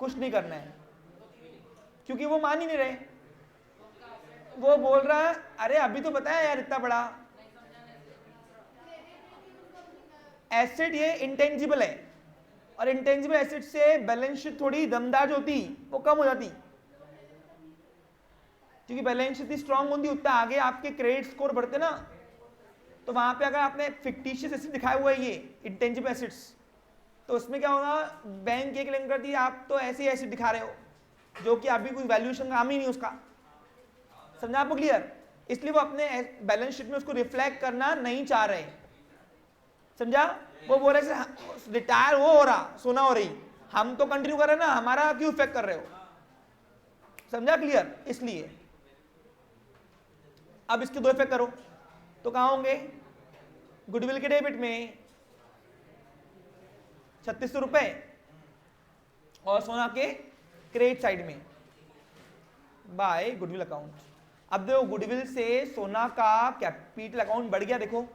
कुछ नहीं करना है, क्योंकि वो मान ही नहीं रहे। वो बोल रहा है अरे अभी तो बताया यार इतना बड़ा एसेट, ये इंटेंजिबल है, और इंटेंजिबल एसेट से बैलेंस शीट थोड़ी दमदार जो होती वो कम हो जाती, क्योंकि बैलेंस शीट स्ट्रांग होती उतना आगे आपके क्रेडिट स्कोर बढ़ते ना। तो वहां पे अगर आपने फिक्टिशियस एसेट दिखाया हुआ है, ये इंटेंजिबल एसेट्स, तो उसमें क्या होगा, बैंक ये क्लेम करती है आप तो ऐसे एसेट दिखा रहे हो जो कि अभी कोई वैल्यूएशन काम ही नहीं उसका, समझा आपको क्लियर। इसलिए वो अपने बैलेंस शीट में उसको रिफ्लेक्ट करना नहीं चाह रहे, समझा। वो बोल रहे रिटायर वो हो रहा, सोना हो रही, हम तो कंटिन्यू कर रहे हैं ना, हमारा क्यों इफेक्ट कर रहे हो, समझा क्लियर। इसलिए अब इसके 2 इफेक्ट करो, तो कहां होंगे, गुडविल के डेबिट में 3600 रुपए, और सोना के क्रेडिट साइड में बाय गुडविल अकाउंट। अब देखो गुडविल से सोना का कैपिटल अकाउंट बढ़ गया, देखो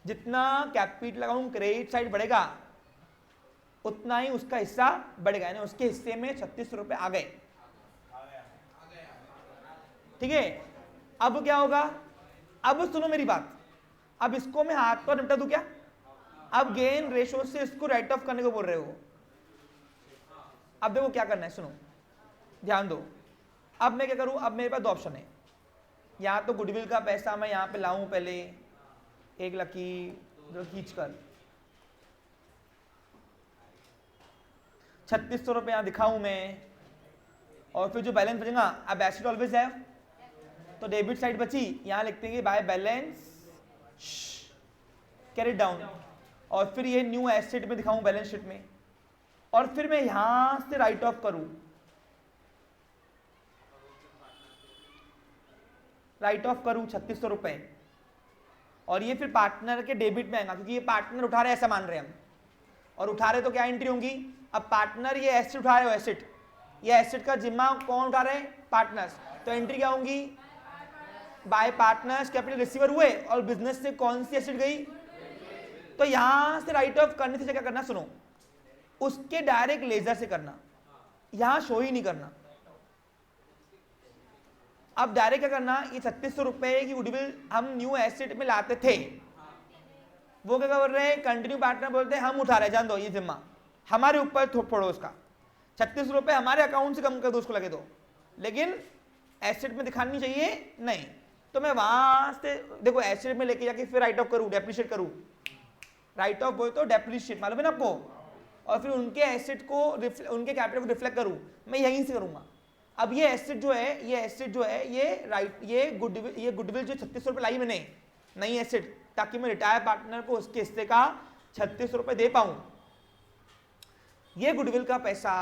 जितना कैपिटल अकाउंट क्रेडिट साइड बढ़ेगा उतना ही उसका हिस्सा बढ़ेगा, यानी उसके हिस्से में 3600 रुपए आ गए, ठीक है। अब क्या होगा, अब सुनो मेरी बात, अब इसको मैं हाथ पर निपटा दूं क्या, अब गेन रेशो से इसको राइट ऑफ करने को बोल रहे हो। अब देखो क्या करना है, सुनो ध्यान दो। अब मैं क्या करूं, अब मेरे पास 2 ऑप्शन है, यहाँ तो गुडविल का पैसा मैं यहाँ पे लाऊं पहले 1 लाख की खींच कर 3600 रुपये यहाँ दिखाऊं मैं, और फिर जो बैलेंस बचेगा, अब एसेट ऑलवेज है तो डेबिट साइड बची, यहाँ लिखते हैं बाय बैलेंस कैरी डाउन, और फिर ये न्यू एसेट में दिखाऊं बैलेंस शीट में, और फिर मैं यहां से राइट ऑफ करूं, राइट ऑफ करूं 3600 रुपए, और ये फिर पार्टनर के डेबिट में आएगा, क्योंकि ये पार्टनर उठा रहे ऐसा मान रहे हम, और उठा रहे तो क्या एंट्री होंगी, अब पार्टनर ये एसेट उठा रहे हो, एसेट, ये एसेट का जिम्मा कौन उठा रहे हैं, पार्टनर्स, तो एंट्री क्या होंगी, बाय पार्टनर्स कैपिटल रिसीवर हुए, और बिजनेस से कौन सी एसेट गई, तो यहां से राइट ऑफ करने से क्या करना, सुनो, उसके डायरेक्ट लेजर से करना, यहां शो ही नहीं करना। अब डायरेक्ट क्या करना, ये 3600 रुपए की गुडविल हम न्यू एसेट में लाते थे, वो क्या कर रहे हैं, कंटिन्यू पार्टनर बोलते हैं हम उठा रहे, जान दो ये जिम्मा हमारे ऊपर फोड़ो, उसका 3600 रुपए हमारे अकाउंट से कम कर दो, उसको लगे दो, लेकिन एसेट में दिखानी चाहिए नहीं, तो मैं वहां से देखो एसेट में लेके जाके फिर राइट ऑफ करूं, डेप्रिशिएट करूं, राइट ऑफ बोले तो डेप्रिशिएट मालूम है ना आपको, और फिर उनके एसेट को उनके कैपिटल को रिफ्लेक्ट करूं, मैं यहीं से करूंगा। अब ये एसेट जो है, ये एसेट जो है, ये राइट, ये गुडविल जो 3600 रुपये लाई मैंने नई एसेट, ताकि मैं रिटायर पार्टनर को उसके हिस्से का 3600 रुपये दे पाऊं, ये गुडविल का पैसा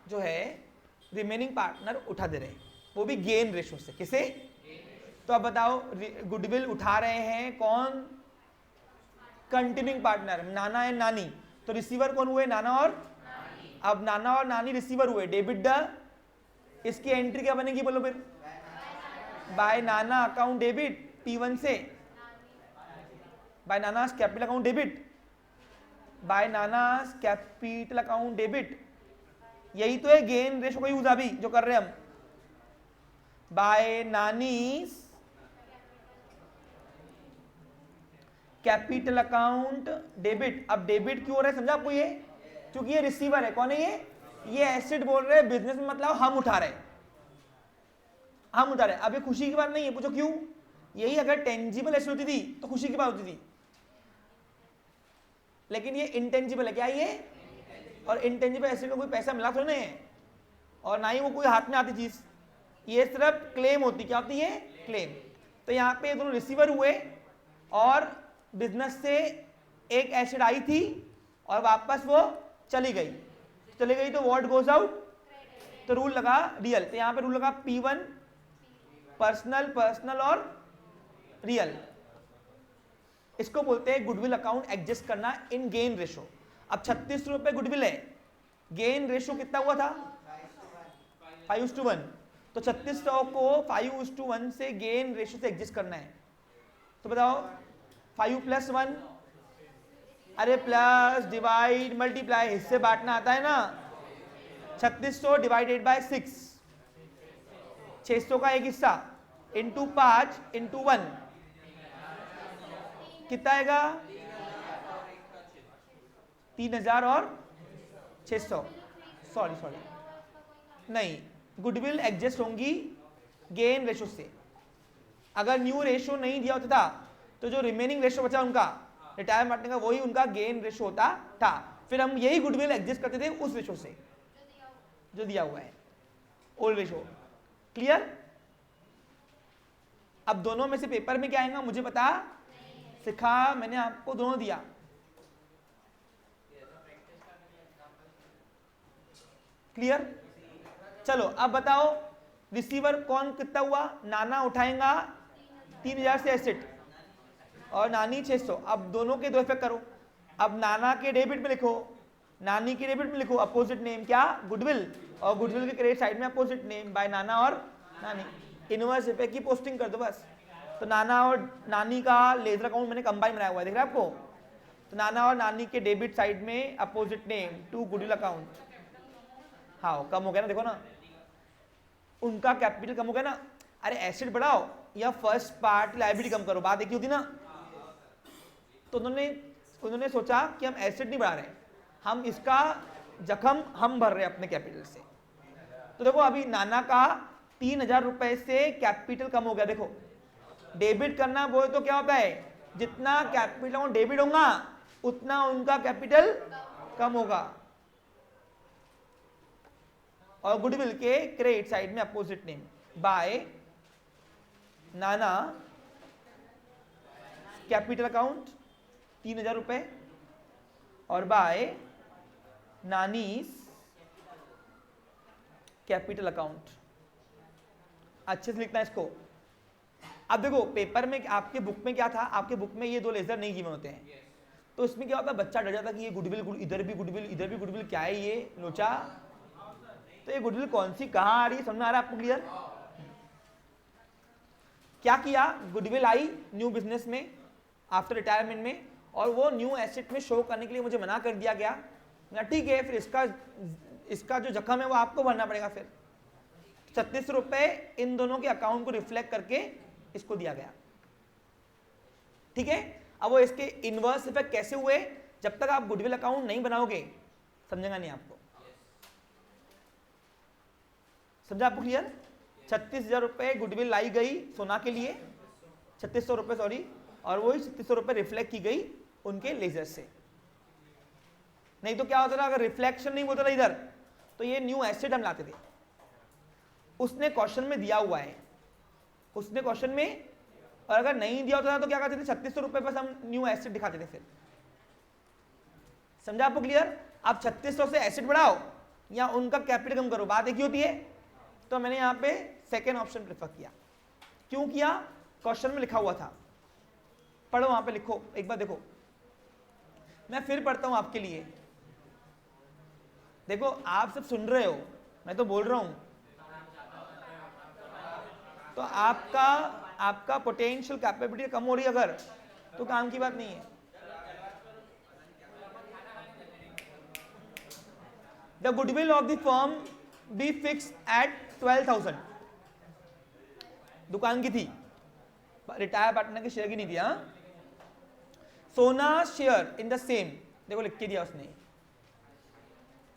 जो है रिमेनिंग पार्टनर उठा दे रहे हैं, वो भी गेन रेशो से, किसे, तो अब बताओ गुडविल उठा रहे हैं कौन, कंटिन्यूइंग पार्टनर नाना एंड नानी, तो रिसीवर कौन हुए, नाना और नानी। अब नाना और नानी रिसीवर हुए, डेबिट द, इसकी एंट्री क्या बनेगी बोलो फिर, बाय नाना अकाउंट डेबिट P1 से, बाय नाना कैपिटल अकाउंट डेबिट, बाय नाना कैपिटल अकाउंट डेबिट, यही तो है गेन रेशो का यूज अभी जो कर रहे हैं हम, बाय नानी कैपिटल अकाउंट डेबिट। अब डेबिट क्यों हो रहा है समझा आपको, ये क्योंकि ये रिसीवर है, कौन है ये एसेट बोल रहे हैं, बिजनेस में मतलब हम उठा रहे, हम उठा रहे। अब ये खुशी की बात नहीं है, पूछो क्यों, यही अगर टेंजिबल एसेट होती थी तो खुशी की बात होती थी, लेकिन ये इंटेंजिबल है, क्या ये, और इंटेंजिबल एसेट को कोई पैसा मिला थोड़ी नहीं है, और ना ही वो कोई हाथ में आती चीज, ये सिर्फ क्लेम होती, क्या होती है, क्लेम। तो यहाँ पे दोनों रिसीवर हुए, और बिजनेस से एक एसेट आई थी और वापस वो चली गई, तो व्हाट गोज आउट, तो रूल लगा रियल, तो यहाँ पे रूल लगा P1 पर्सनल, पर्सनल और रियल, इसको बोलते हैं गुडविल अकाउंट एडजस्ट करना इन गेन रेशो। अब 3600 रुपए गुडविल है, गेन रेशो कितना हुआ था 5:1, तो 3600 को 5:1 से गेन रेशो से एडजस्ट करना है, तो बताओ 5 + 1, अरे प्लस डिवाइड मल्टीप्लाई, हिस्से बांटना आता है ना, 3600 डिवाइडेड बाय 6, 600 का एक हिस्सा इंटू 5 इंटू 1 कितना आएगा 3000 और 600, सॉरी नहीं, गुडविल एडजस्ट होंगी गेन रेशो से। अगर न्यू रेशो नहीं दिया होता था तो जो रिमेनिंग रेशो बचा उनका रिटायर पार्टनर का, वही उनका गेन रेशो होता था, फिर हम यही गुडविल एडजस्ट करते थे उस रेशो से जो दिया हुआ है, ओल्ड रेशो। क्लियर। अब दोनों में से पेपर में क्या आएगा मुझे पता, सिखा मैंने आपको दोनों दिया, क्लियर। चलो अब बताओ रिसीवर कौन कितना हुआ, नाना उठाएगा 3000 से एसेट और नानी 600, अब दोनों के दो इफेक्ट करो, अब नाना के डेबिट में लिखो, नानी के डेबिट में लिखो अपोजिट नेम क्या, गुडविल, और गुडविल के क्रेडिट साइड में अपोजिट नेम बाय नाना और नानी, इनवर्स इफेक्ट की पोस्टिंग कर दो बस। तो नाना और नानी का लेजर अकाउंट मैंने कंबाइन बनाया हुआ है, देख रहे हैं आपको, तो नाना और नानी के डेबिट साइड में opposite name to goodwill account, हाँ कम हो गया ना, देखो ना उनका कैपिटल कम हो गया ना, अरे एसेट बढ़ाओ या फर्स्ट पार्ट लायबिलिटी कम करो, बात एक ही होती ना। तो उन्होंने सोचा कि हम एसेट नहीं बढ़ा रहे, हम इसका जख्म हम भर रहे हैं अपने कैपिटल से। तो देखो अभी नाना का 3000 रुपए से कैपिटल कम हो गया, देखो डेबिट करना बोले तो क्या होता है, जितना कैपिटल अमाउंट डेबिट होगा उतना उनका कैपिटल कम होगा। और गुडविल के क्रेडिट साइड में अपोजिट नेम, बाय नाना कैपिटल अकाउंट 3000 रुपए और बाय नानीस कैपिटल अकाउंट। अच्छे से लिखना है इसको। अब देखो पेपर में आपके बुक में क्या था, आपके बुक में ये दो लेजर नहीं गिवन होते हैं, तो इसमें क्या होता है, बच्चा डर जाता कि ये गुडविल इधर भी गुडविल इधर भी गुडविल, क्या है ये लोचा, तो ये गुडविल कौन सी कहाँ आ रही है, समझ में आ रहा है आपको क्लियर? क्या किया, गुडविल आई न्यू बिजनेस में आफ्टर रिटायरमेंट में, और वो न्यू एसेट में शो करने के लिए मुझे मना कर दिया गया। ठीक है, फिर इसका जो जख्म है वो आपको भरना पड़ेगा। फिर 36 रुपए इन दोनों के अकाउंट को रिफ्लेक्ट करके इसको दिया गया। ठीक है, अब वो इसके इनवर्स इफेक्ट कैसे हुए, जब तक आप गुडविल अकाउंट नहीं बनाओगे समझेगा नहीं आपको। समझा आपको क्लियर? 36,000 रुपए गुडविल लाई गई सोना के लिए, 3600 रुपए सॉरी, और वही 3600 रुपए रिफ्लेक्ट की गई उनके लेजर से। नहीं तो क्या होता था, अगर रिफ्लेक्शन नहीं होता था इधर, तो ये न्यू एसेट हम लाते थे। उसने क्वेश्चन में दिया हुआ है, उसने क्वेश्चन में, और अगर नहीं दिया होता था तो क्या करते थे, 3600 रुपए बस हम न्यू एसेट दिखाते थे। फिर समझा आपको क्लियर? आप 3600 से एसेट बढ़ाओ या उनका कैपिटल कम करो, बात एक ही होती है। तो मैंने यहाँ पे सेकेंड ऑप्शन प्रेफर किया। क्यों किया? क्वेश्चन में लिखा हुआ था, पढ़ो वहां पे, लिखो एक बार देखो, मैं फिर पढ़ता हूं आपके लिए। देखो आप सब सुन रहे हो, मैं तो बोल रहा हूं, तो आपका पोटेंशियल कैपेबिलिटी कम हो रही है अगर, तो काम की बात नहीं है। The goodwill of the firm B fix eight 12,000। दुकान की थी, रिटायर पार्टनर के शेयर की नहीं थी। हाँ, सोना शेयर इन द सेम, देखो लिख के दिया उसने।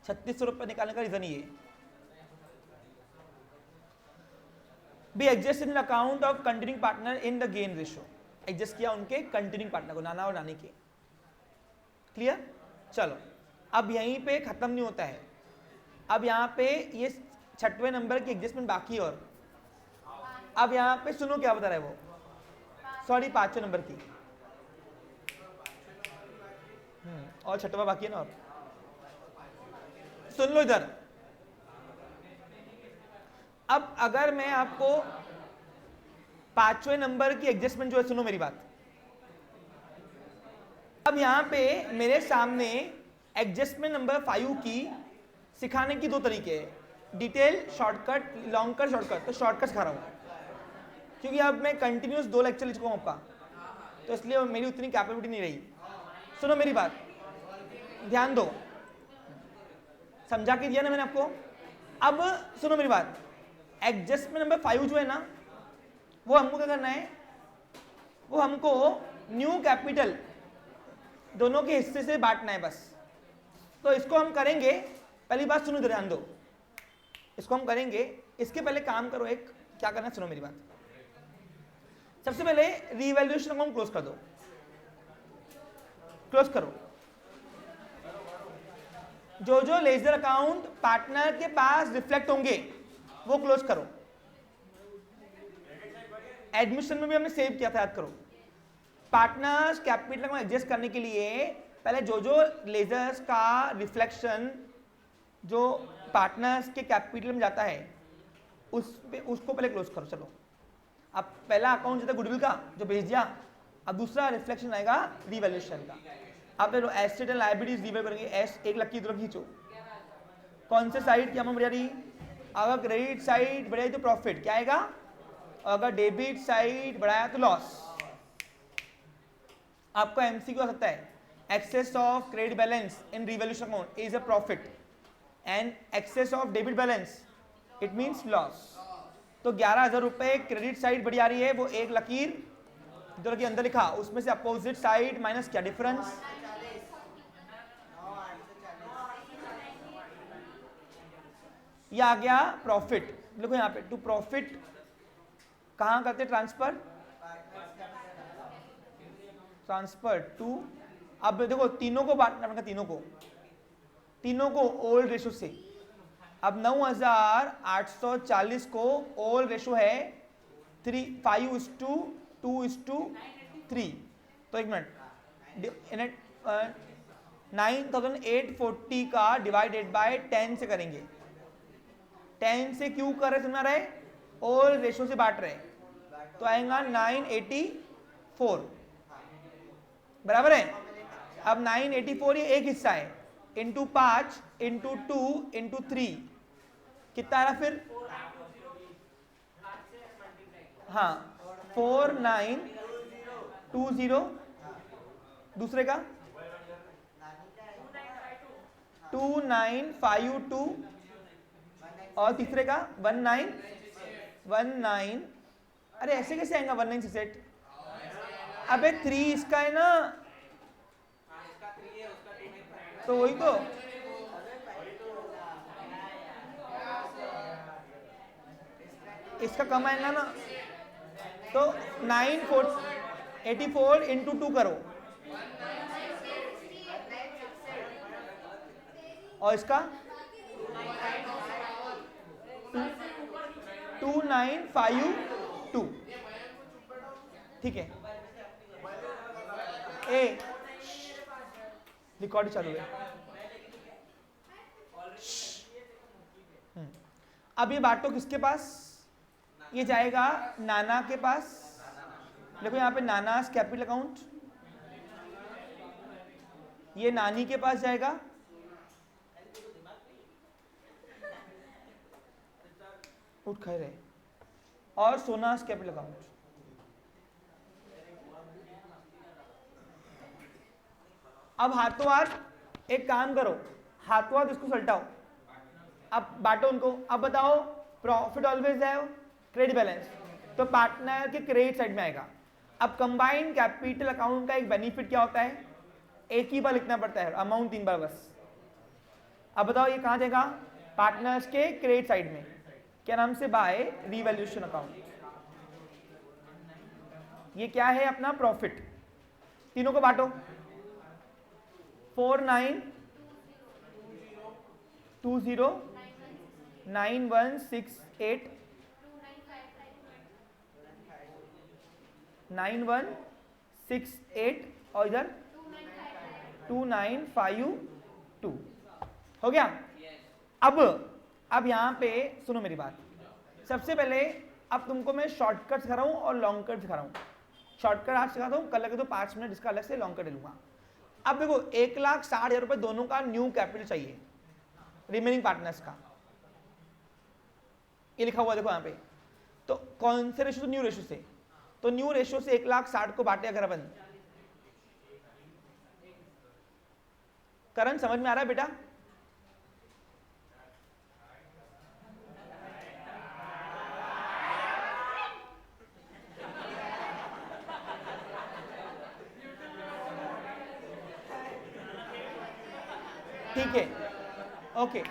3600 रुपए निकालने का रीजन ये, be adjust in account of continuing partner in the gain ratio, adjust किया उनके कंटिन्यूइंग पार्टनर को, नाना और नानी के। क्लियर? चलो अब यहीं पे खत्म नहीं होता है, अब यहाँ पे ये 6वें नंबर की एडजस्टमेंट बाकी है। और अब यहाँ पे सुनो क्या बता रहा है वो, सॉरी 5वें नंबर की, और 6वां बाकी है ना। और सुन लो इधर, अब अगर मैं आपको 5वें नंबर की एडजस्टमेंट जो है, सुनो मेरी बात। अब यहां पे मेरे सामने एडजस्टमेंट नंबर 5 की सिखाने की दो तरीके हैं, detail shortcut, long cut shortcut. तो शॉर्टकट सिखा रहा हूं क्योंकि अब मैं कंटिन्यूस 2 लेक्चर लिख चुका हूं आपका, तो इसलिए मेरी उतनी कैपेबिलिटी नहीं रही। सुनो मेरी बात, ध्यान दो, समझा के दिया ना मैंने आपको। अब सुनो मेरी बात, एडजस्टमेंट नंबर 5 जो है ना, वो हमको क्या करना है, वो हमको न्यू कैपिटल दोनों के हिस्से से बांटना है बस। तो इसको हम करेंगे, पहली बात सुनो, ध्यान दो, इसको हम करेंगे। इसके पहले काम करो, एक क्या करना है, सुनो मेरी बात। सबसे पहले रीवैल्यूएशन अकाउंट क्लोज कर दो, क्लोज करो। जो जो लेजर अकाउंट पार्टनर के पास रिफ्लेक्ट होंगे वो क्लोज करो। एडमिशन में भी हमने सेव किया था, याद करो। पार्टनर्स कैपिटल को एडजस्ट करने के लिए पहले जो जो लेजर्स का रिफ्लेक्शन जो पार्टनर्स के कैपिटल में जाता है उसको पहले क्लोज करो। चलो, अब पहला अकाउंट जो था गुडविल का जो भेज दिया, अब दूसरा रिफ्लेक्शन आएगा रिवैल्यूएशन का। आप एसेट एंड लायबिलिटीज रिवैल्यू करेंगे। एस एक लकी इधर खींचो, कौन से साइड क्या बढ़िया रही, अगर क्रेडिट साइड बढ़ाई तो प्रॉफिट क्या आएगा, अगर डेबिट साइड बढ़ाया तो लॉस। आपका एमसीक्यू आ सकता है, excess of credit balance in revaluation account is a profit and excess of debit balance it means loss. तो 11,000 रुपए क्रेडिट साइड बढ़ी आ रही है, वो एक लकीर इधर के अंदर लिखा, उसमें से अपोजिट साइड माइनस क्या डिफरेंस, ये आ गया प्रॉफिट। देखो यहाँ पे टू प्रॉफिट कहाँ करते ट्रांसफर, ट्रांसफर टू, अब देखो तीनों को बांटना पड़ेगा, तीनों को ओल्ड रेशो से। अब 9840 को ओल्ड रेशो है 5:2:3। तो एक मिनट, 9840 का डिवाइडेड बाय 10 से करेंगे। 10 से क्यों कर रहे समझ रहे, ओल्ड रेशो से बांट रहे, तो आएगा 984 बराबर है। अब 984 ये एक हिस्सा है, इंटू 5 इंटू 2 इंटू 3 कितना आ रहा फिर, हाँ 4920, दूसरे का 2952 और तीसरे का 1919। अरे ऐसे कैसे आएगा 1968, अबे 3 इसका है ना, तो वही तो इसका कम आएगा ना, तो 984 इंटू 2 करो, और इसका 2952, ठीक है। ए रिकॉर्ड चालू है। अब ये बांटो किसके पास, ये जाएगा नाना के पास। देखो यहाँ पे नानास कैपिटल अकाउंट, ये नानी के पास जाएगा, उठ खा रहे, और सोनास कैपिटल अकाउंट। अब हाथों हाथ एक काम करो, हाथों हाथ इसको सलटाओ, अब बांटो उनको। अब बताओ प्रॉफिट ऑलवेज है क्रेडिट बैलेंस, तो पार्टनर के क्रेडिट साइड में आएगा। अब कंबाइंड कैपिटल अकाउंट का एक बेनिफिट क्या होता है, एक ही बार लिखना पड़ता है, अमाउंट 3 बार बस। अब बताओ ये कहां जाएगा, पार्टनर्स के क्रेडिट साइड में, क्या नाम से, बाय रिवैल्यूएशन अकाउंट। ये क्या है अपना प्रॉफिट, तीनों को बांटो, 4920 9168 9168 और इधर 2952 हो गया। अब यहां पे सुनो मेरी बात, सबसे पहले अब तुमको मैं शॉर्टकट सिखा रहा हूं और लॉन्ग कट सिखा रहा हूं। शॉर्टकट आज सिखाता हूं, कल लगे तो 5 मिनट इसका अलग से लॉन्ग कट लूंगा। अब देखो 1,60,000 रुपए दोनों का न्यू कैपिटल चाहिए रिमेनिंग पार्टनर्स का, ये लिखा हुआ देखो यहाँ पे। तो कौन से रेशो, तो न्यू रेशो से, तो न्यू रेशो से 1,60,000 को बांटे अगर अपन, करण समझ में आ रहा है बेटा, ठीक है ओके।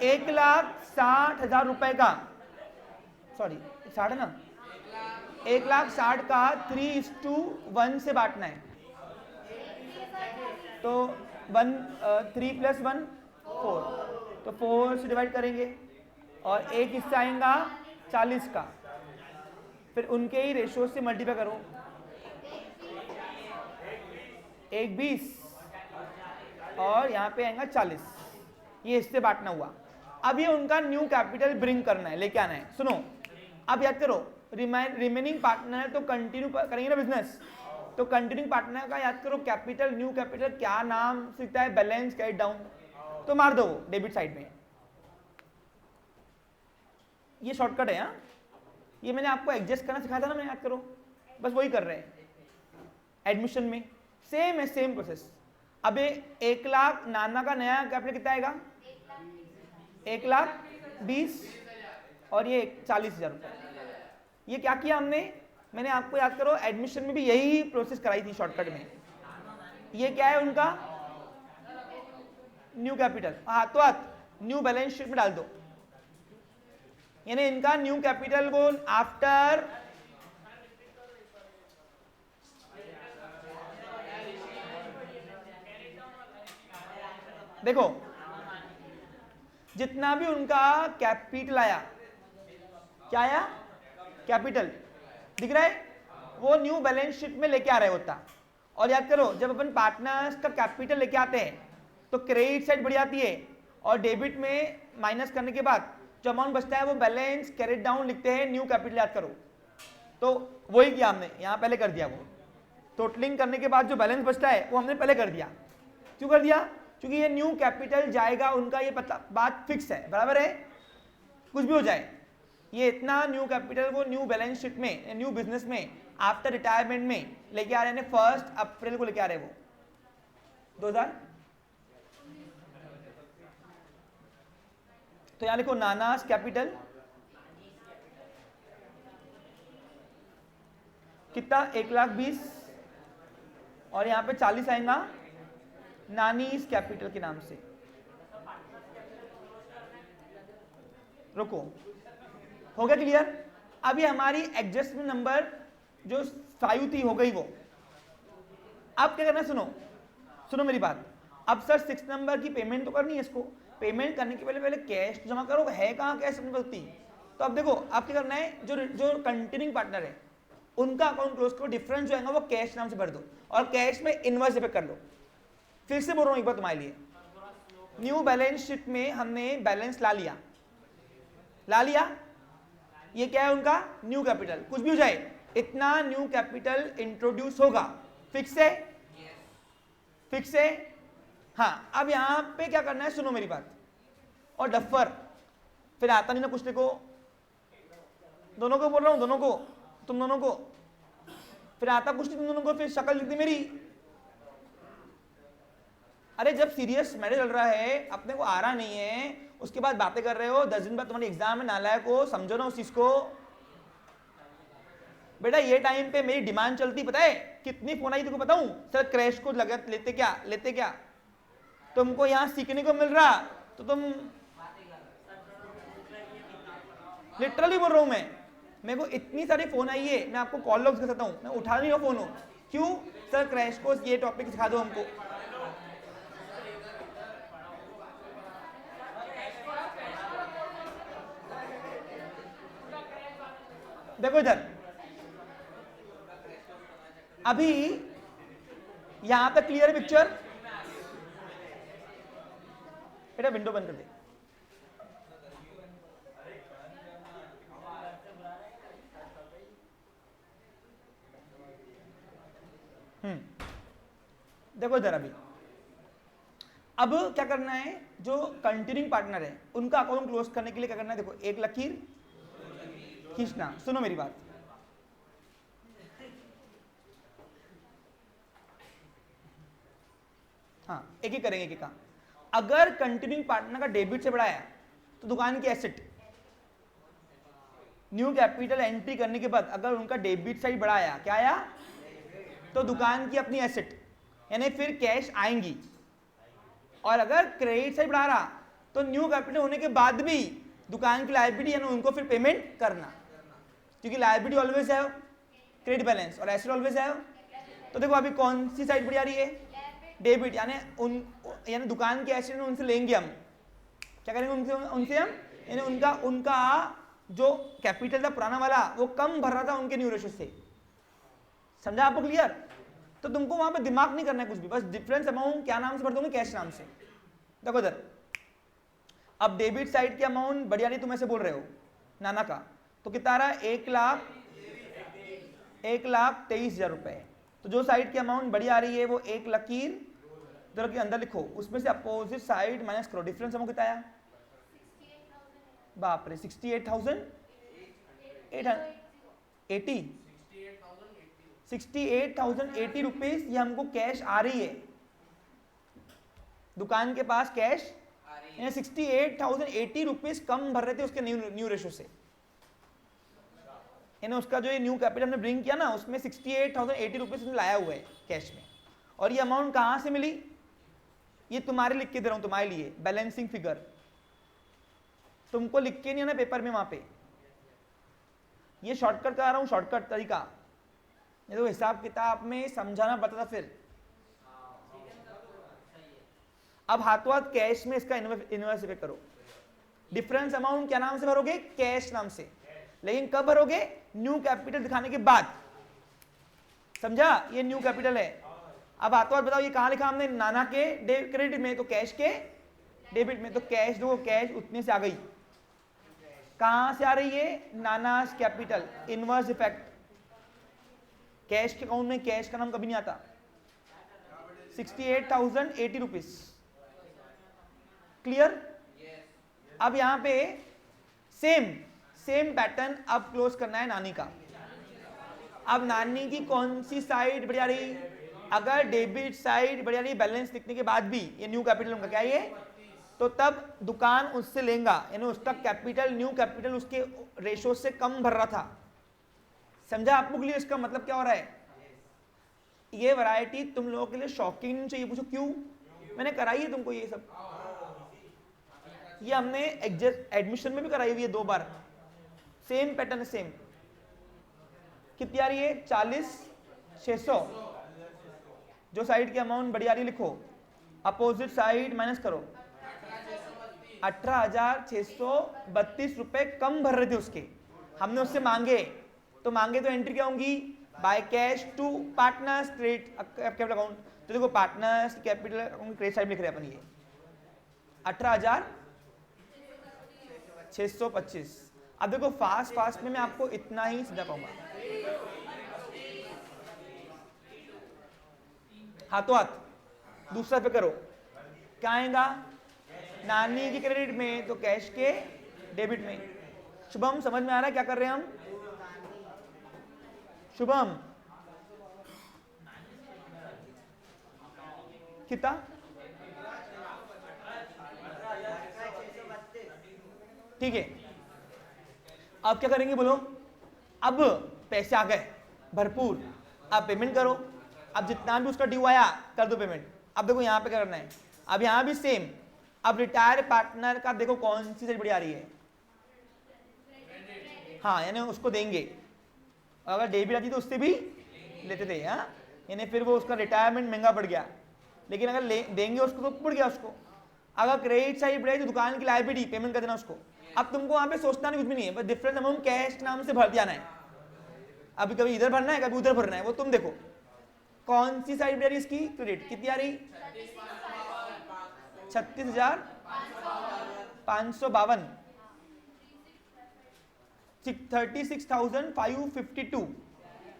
1,60,000 रुपए का, सॉरी 60 है ना, 1,60,000 का 3:1 से बांटना है, तो 3 + 1 4, तो 4 से डिवाइड करेंगे, और एक हिस्सा आएगा 40 का, फिर उनके ही रेशो से मल्टीप्लाई करो, 1 20 और यहाँ पे आएगा 40, ये इससे बांटना हुआ। अब ये उनका न्यू कैपिटल ब्रिंग करना है, लेके आना है। सुनो अब याद करो, रिमेनिंग पार्टनर है तो कंटिन्यू करेंगे ना बिजनेस, तो कंटिन्यूइंग पार्टनर का याद करो कैपिटल, न्यू कैपिटल क्या नाम सीखता है, बैलेंस कैट डाउन, तो मार दो डेबिट साइड में। ये शॉर्टकट है, हाँ ये मैंने आपको एडजस्ट करना सिखाया था ना, मैं याद करो, बस वही कर रहे हैं। एडमिशन में सेम है, सेम प्रोसेस। अब 1,00,000 नाना का नया कैपिटल कितना आएगा, 1,20,000 और ये 40,000 रुपये। ये क्या किया हमने, मैंने आपको याद करो एडमिशन में भी यही प्रोसेस कराई थी शॉर्टकट में। ये क्या है उनका न्यू कैपिटल, हाथों हाथ न्यू बैलेंस शीट में डाल दो, यानी इनका न्यू कैपिटल को आफ्टर देखो जितना भी उनका कैपिटल आया, क्या आया, कैपिटल दिख रहा है, वो न्यू बैलेंस शीट में लेके आ रहे होता। और याद करो जब अपन पार्टनर्स का कैपिटल लेके आते हैं तो क्रेडिट साइड बढ़ जाती है और डेबिट में माइनस करने के बाद जो अमाउंट बचता है वो बैलेंस कैरिड डाउन लिखते हैं न्यू कैपिटल, याद करो। तो वही किया हमने, यहाँ पहले कर दिया, वो टोटलिंग करने के बाद जो बैलेंस बचता है वो हमने पहले कर दिया। क्यों कर दिया? क्योंकि ये न्यू कैपिटल जाएगा उनका, ये पता बात फिक्स है, बराबर है, कुछ भी हो जाए ये इतना न्यू कैपिटल वो न्यू बैलेंस शीट में, न्यू बिजनेस में आफ्टर रिटायरमेंट में लेके आ रहे हैं, 1 अप्रैल को लेके आ रहे हैं वो 2000। तो यहां लिखो नानास कैपिटल कितना, 1,20,000 और यहां पे 40 आएगा नानीस कैपिटल के नाम से। रुको, हो गया क्लियर? अभी हमारी एडजस्टमेंट नंबर जो 5 थी हो गई वो। अब क्या करना है, सुनो सुनो मेरी बात। अब सर 6 नंबर की पेमेंट तो करनी है, इसको पेमेंट करने के पहले कैश जमा करो, है कहाँ कैश गलती। तो अब देखो आप क्या करना है, जो कंटिन्यूइंग पार्टनर है उनका अकाउंट क्लोज करो, डिफरेंस जो आएगा वो कैश नाम से भर दो और कैश में इनवर्स डिफेक्ट कर लो। फिर से बोल रहा हूँ एक बार तुम्हारे लिए, न्यू बैलेंस शीट में हमने बैलेंस ला लिया, ये क्या है उनका न्यू कैपिटल, कुछ भी हो जाए इतना न्यू कैपिटल इंट्रोड्यूस होगा, फिक्स है, फिक्स है। हाँ, अब यहां पे क्या करना है, सुनो मेरी बात, और डफर फिर आता नहीं ना कुछ, देखो दोनों को बोल रहा हूं, दोनों को, तुम दोनों को, फिर आता कुछ नहीं तुम दोनों को, फिर शक्ल दिखती मेरी। अरे जब सीरियस मैटर चल रहा है, अपने को आ रहा नहीं है, उसके बाद बातें कर रहे हो, 10 दिन बाद तुम्हारी एग्जाम है, नालायक हो, समझो ना उस चीज को। बेटा ये टाइम पे मेरी डिमांड चलती, पता है कितनी फोन आई तुमको बताऊं, सर क्रैश को लगा लेते क्या, तुमको यहां सीखने को मिल रहा, तो तुम लिटरली बोल रहा हूं मैं, मेरे को इतनी सारी फोन आई है, मैं आपको कॉल लॉग्स कर सकता हूं, मैं उठा नहीं रहा फोन हो, क्यों सर क्रैश कोर्स ये टॉपिक सिखा दो हमको। देखो इधर अभी यहां पे क्लियर पिक्चर, बेटा विंडो बंद कर दे। देखो इधर अभी अब क्या करना है, जो कंटिन्यूइंग पार्टनर है उनका अकाउंट क्लोज करने के लिए क्या करना है, देखो एक लकीर खींचना। सुनो मेरी बात, हाँ एक ही करेंगे, एक का। अगर कंटिन्यूइंग पार्टनर का डेबिट से बढ़ाया तो दुकान की एसेट, न्यू कैपिटल एंट्री करने के बाद अगर उनका डेबिट साइड बढ़ाया, क्या आया, तो दुकान की अपनी एसेट यानी फिर कैश आएंगी। और अगर क्रेडिट साइड बढ़ा रहा तो न्यू कैपिटल होने के बाद भी दुकान की लायबिलिटी यानी उनको फिर पेमेंट करना, क्योंकि लायबिलिटी ऑलवेज है क्रेडिट बैलेंस और एसेट ऑलवेज है। तो देखो अभी कौन सी साइड बढ़ जा रही है, डेबिट, यानी दुकान के एसेट उनसे लेंगे हम, क्या करेंगे उनसे हम, यानी उनका जो कैपिटल था पुराना वाला वो कम भर रहा था उनके न्यू रेशियो से। समझा आपको क्लियर? तो तुमको वहां पे दिमाग नहीं करना है कुछ भी, बस डिफरेंस अमाउंट क्या नाम से भर दोगे, कैश नाम से। देखो इधर अब डेबिट साइड की अमाउंट बढ़िया नहीं, तुम ऐसे बोल रहे हो नाना का, तो कितना आ रहा है, 1,23,000 रुपए। तो जो साइड की अमाउंट बढ़िया आ रही है वो एक लकीर इधर के अंदर लिखो, उसमें से अपोजिट साइड माइनस करो, डिफरेंस अमाउंट कितना आया, बाप रे 68,080 रुपीज ये हमको कैश आ रही है, दुकान के पास कैश 68,080 रुपीज कम भर रहे थे उसके न्यू रेशो से, यानी उसका जो ये न्यू कैपिटल हमने ब्रिंग किया ना उसमें 68,080 रुपीज लाया हुआ है कैश में। और ये अमाउंट कहां से मिली, ये तुम्हारे लिख के दे रहा हूं तुम्हारे लिए, बैलेंसिंग फिगर, तुमको लिख के नहीं आना पेपर में, वहां पे ये शॉर्टकट करा रहा हूं, शॉर्टकट तरीका, ये तो हिसाब किताब में समझाना पड़ता था। फिर अब हाथों हाथ कैश में इसका इनवर्स इफेक्ट करो। डिफरेंस अमाउंट क्या नाम से भरोगे? कैश नाम से। लेकिन कब भरोगे? न्यू कैपिटल दिखाने के बाद। समझा? ये न्यू कैपिटल है। अब हाथों हाथ बताओ ये कहां लिखा हमने? नाना के क्रेडिट में, तो कैश के डेबिट में। तो कैश दो, कैश उतने से आ गई। कहां से आ रही है? नानास कैपिटल। Inverse effect. कैश के अकाउंट में कैश का नाम कभी नहीं आता। 68,080 रुपीज। क्लियर? अब यहां पे सेम पैटर्न अब क्लोज करना है नानी का। अब नानी की कौन सी साइड बढ़िया रही? अगर डेबिट साइड बढ़िया रही बैलेंस लिखने के बाद भी, ये न्यू कैपिटल उनका क्या है, तो तब दुकान उससे लेगा, यानी उसका कैपिटल, न्यू कैपिटल उसके रेशो से कम भर रहा था। समझा आप लोग? इसका मतलब क्या हो रहा है? ये वैरायटी तुम लोगों के लिए शॉकिंग नहीं चाहिए। पूछो क्यों? मैंने कराई है तुमको ये सब। ये हमने एडमिशन में भी कराई हुई है 2 बार। Same pattern, same. कितनी आ रही है? 40,600। जो साइड की अमाउंट बढ़िया रही लिखो, अपोजिट साइड माइनस करो। 18,632 रुपए कम भर रहे थे उसके, हमने उससे मांगे। तो एंट्री क्या होंगी? By cash to partners credit capital account. तो देखो partners capital account credit side लिख रहे हैं अपन। ये 18,625। अब देखो फास्ट में मैं आपको इतना ही समझा पाऊंगा। हाथों हाथ दूसरा पे करो। क्या आएगा? नानी की क्रेडिट में, तो कैश के डेबिट में। शुभम समझ में आ रहा है क्या कर रहे हैं हम? शुभम कितना? ठीक है। अब क्या करेंगे बोलो? अब पैसे आ गए भरपूर, अब पेमेंट करो। अब जितना भी उसका ड्यू आया कर दो पेमेंट। अब देखो यहाँ पे करना है। अब यहाँ भी सेम। अब रिटायर पार्टनर का देखो कौन सी साइड बड़ी आ रही है? हाँ, यानी उसको देंगे। अगर डेबिट आती तो उससे भी लेते थे। हाँ, यानी फिर वो उसका रिटायरमेंट महंगा पड़ गया। लेकिन अगर देंगे उसको तो पड़ गया उसको। अगर क्रेडिट साइड बढ़े तो दुकान की लायबिलिटी पेमेंट कर देना उसको। अब तुमको वहां पे सोचना नहीं, कुछ भी नहीं है, बस डिफरेंस अमाउंट कैश नाम से भर जाना है। अभी कभी इधर भरना है, कभी उधर भरना है, वो तुम देखो कौन सी साइड बढ़ रही इसकी क्रेडिट। कितनी आ रही? 36,552। 36,552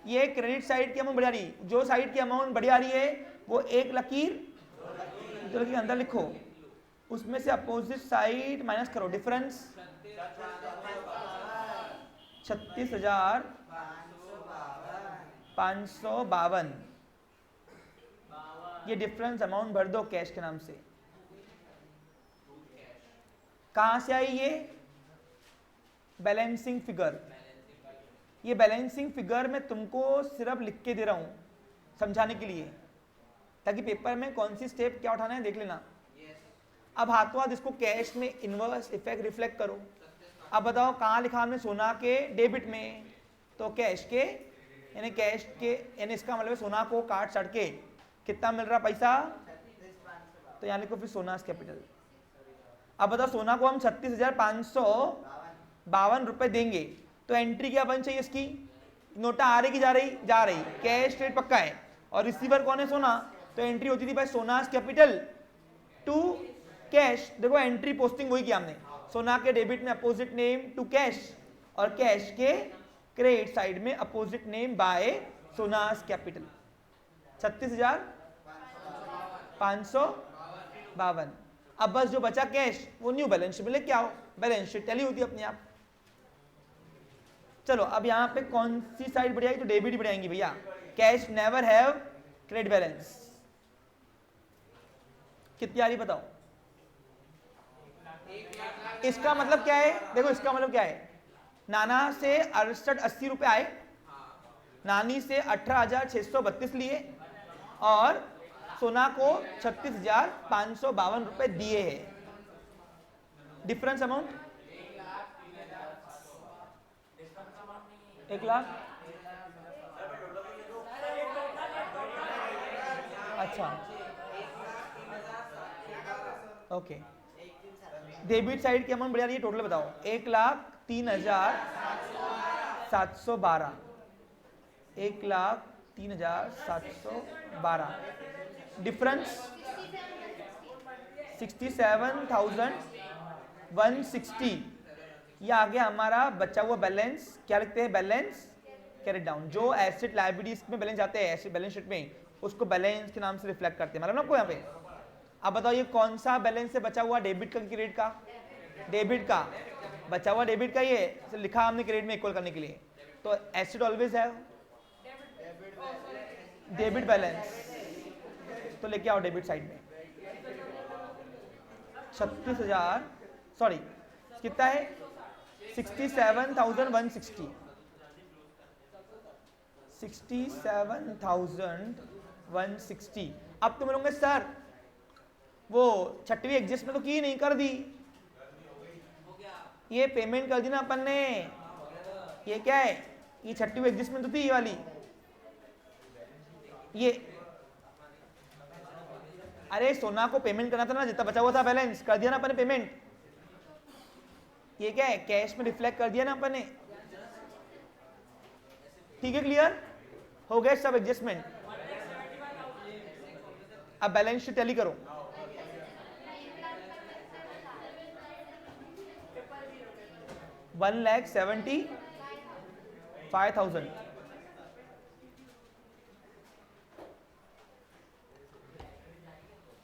ये क्रेडिट साइड की अमाउंट बढ़िया रही। जो साइड की अमाउंट बढ़िया रही है वो एक लकीर जो लकीर अंदर लिखो, उसमें से अपोजिट साइड माइनस करो। डिफरेंस 36,552। ये डिफरेंस अमाउंट भर दो कैश के नाम से। कहां से आई ये? Balancing figure. ये बैलेंसिंग फिगर मैं तुमको सिर्फ लिख के दे रहा हूं समझाने के लिए, ताकि पेपर में कौन सी स्टेप क्या उठाना है देख लेना। अब हाथों हाथ इसको कैश में इनवर्स इफेक्ट रिफ्लेक्ट करो। अब बताओ कहाँ लिखा हमने? सोना के डेबिट में, तो कैश के, यानी कैश के, यानी इसका मतलब सोना को काट छाट के कितना मिल रहा पैसा? तो यानी को फिर सोना कैपिटल। अब बताओ सोना को हम 36,552 रुपए देंगे, तो एंट्री क्या बन चाहिए इसकी? नोटा आ रही की जा रही? जा रही। कैश रेट पक्का है और रिसीवर कौन है? सोना। तो एंट्री होती थी भाई सोनास कैपिटल टू कैश। देखो एंट्री पोस्टिंग वही किया हमने, सोना के डेबिट में अपोजिट नेम टू कैश, और कैश के क्रेडिट साइड में opposite name by Sona's capital. 36,552। अब बस जो बचा कैश वो न्यू बैलेंस शीट में लेके आओ। बैलेंस शीट टैली होती है अपने आप। चलो अब यहाँ पे कौन सी साइड बढ़ जाएगी? तो डेबिट ही बढ़ाएंगी भैया। Cash never have credit balance. कितनी आ रही बताओ? इसका मतलब क्या है? देखो इसका मतलब क्या है? नाना से 6880 रुपए आए, नानी से 18,632 लिए, और सोना को 36,552 रुपए दिए हैं। Difference amount 1,00,000। अच्छा ओके, डेबिट साइड की अमाउंट बढ़िया रही है, टोटल बताओ। 1,03,712, 1,03,712, डिफरेंस 67,160। ये आ गया हमारा बचा हुआ बैलेंस। क्या लिखते हैं? Balance carry down. जो एसेट लायबिलिटीज में बैलेंस आते हैं एसेट बैलेंस शीट में, उसको बैलेंस के नाम से रिफ्लेक्ट करते हैं, मतलब ना आपको यहाँ पे। अब बताओ ये कौन सा बैलेंस है बचा हुआ? डेबिट का कि क्रेडिट का? डेबिट का बचा हुआ, डेबिट का। ये लिखा हमने क्रेडिट में इक्वल करने के लिए। तो एसेट ऑलवेज है डेबिट बैलेंस, तो लेके आओ डेबिट साइड में 36,000, सॉरी कितना है? 67,160, 67,160। अब तुम बोलोगे सर वो छठवीं एडजस्टमेंट तो की नहीं, कर दी, ये पेमेंट कर दी ना अपन ने। ये क्या है? ये छठवीं एडजस्टमेंट तो थी ये वाली, ये अरे सोना को पेमेंट करना था ना, जितना बचा हुआ था बैलेंस, कर दिया ना अपन ने पेमेंट। ये क्या है? कैश में रिफ्लेक्ट कर दिया ना अपन ने। ठीक है, क्लियर हो गए सब एडजस्टमेंट। अब बैलेंस शीट टैली करो। $1,75,000।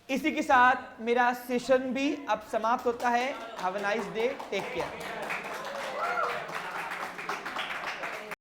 इसी के साथ मेरा सेशन भी अब समाप्त होता है। Have a nice day, take care.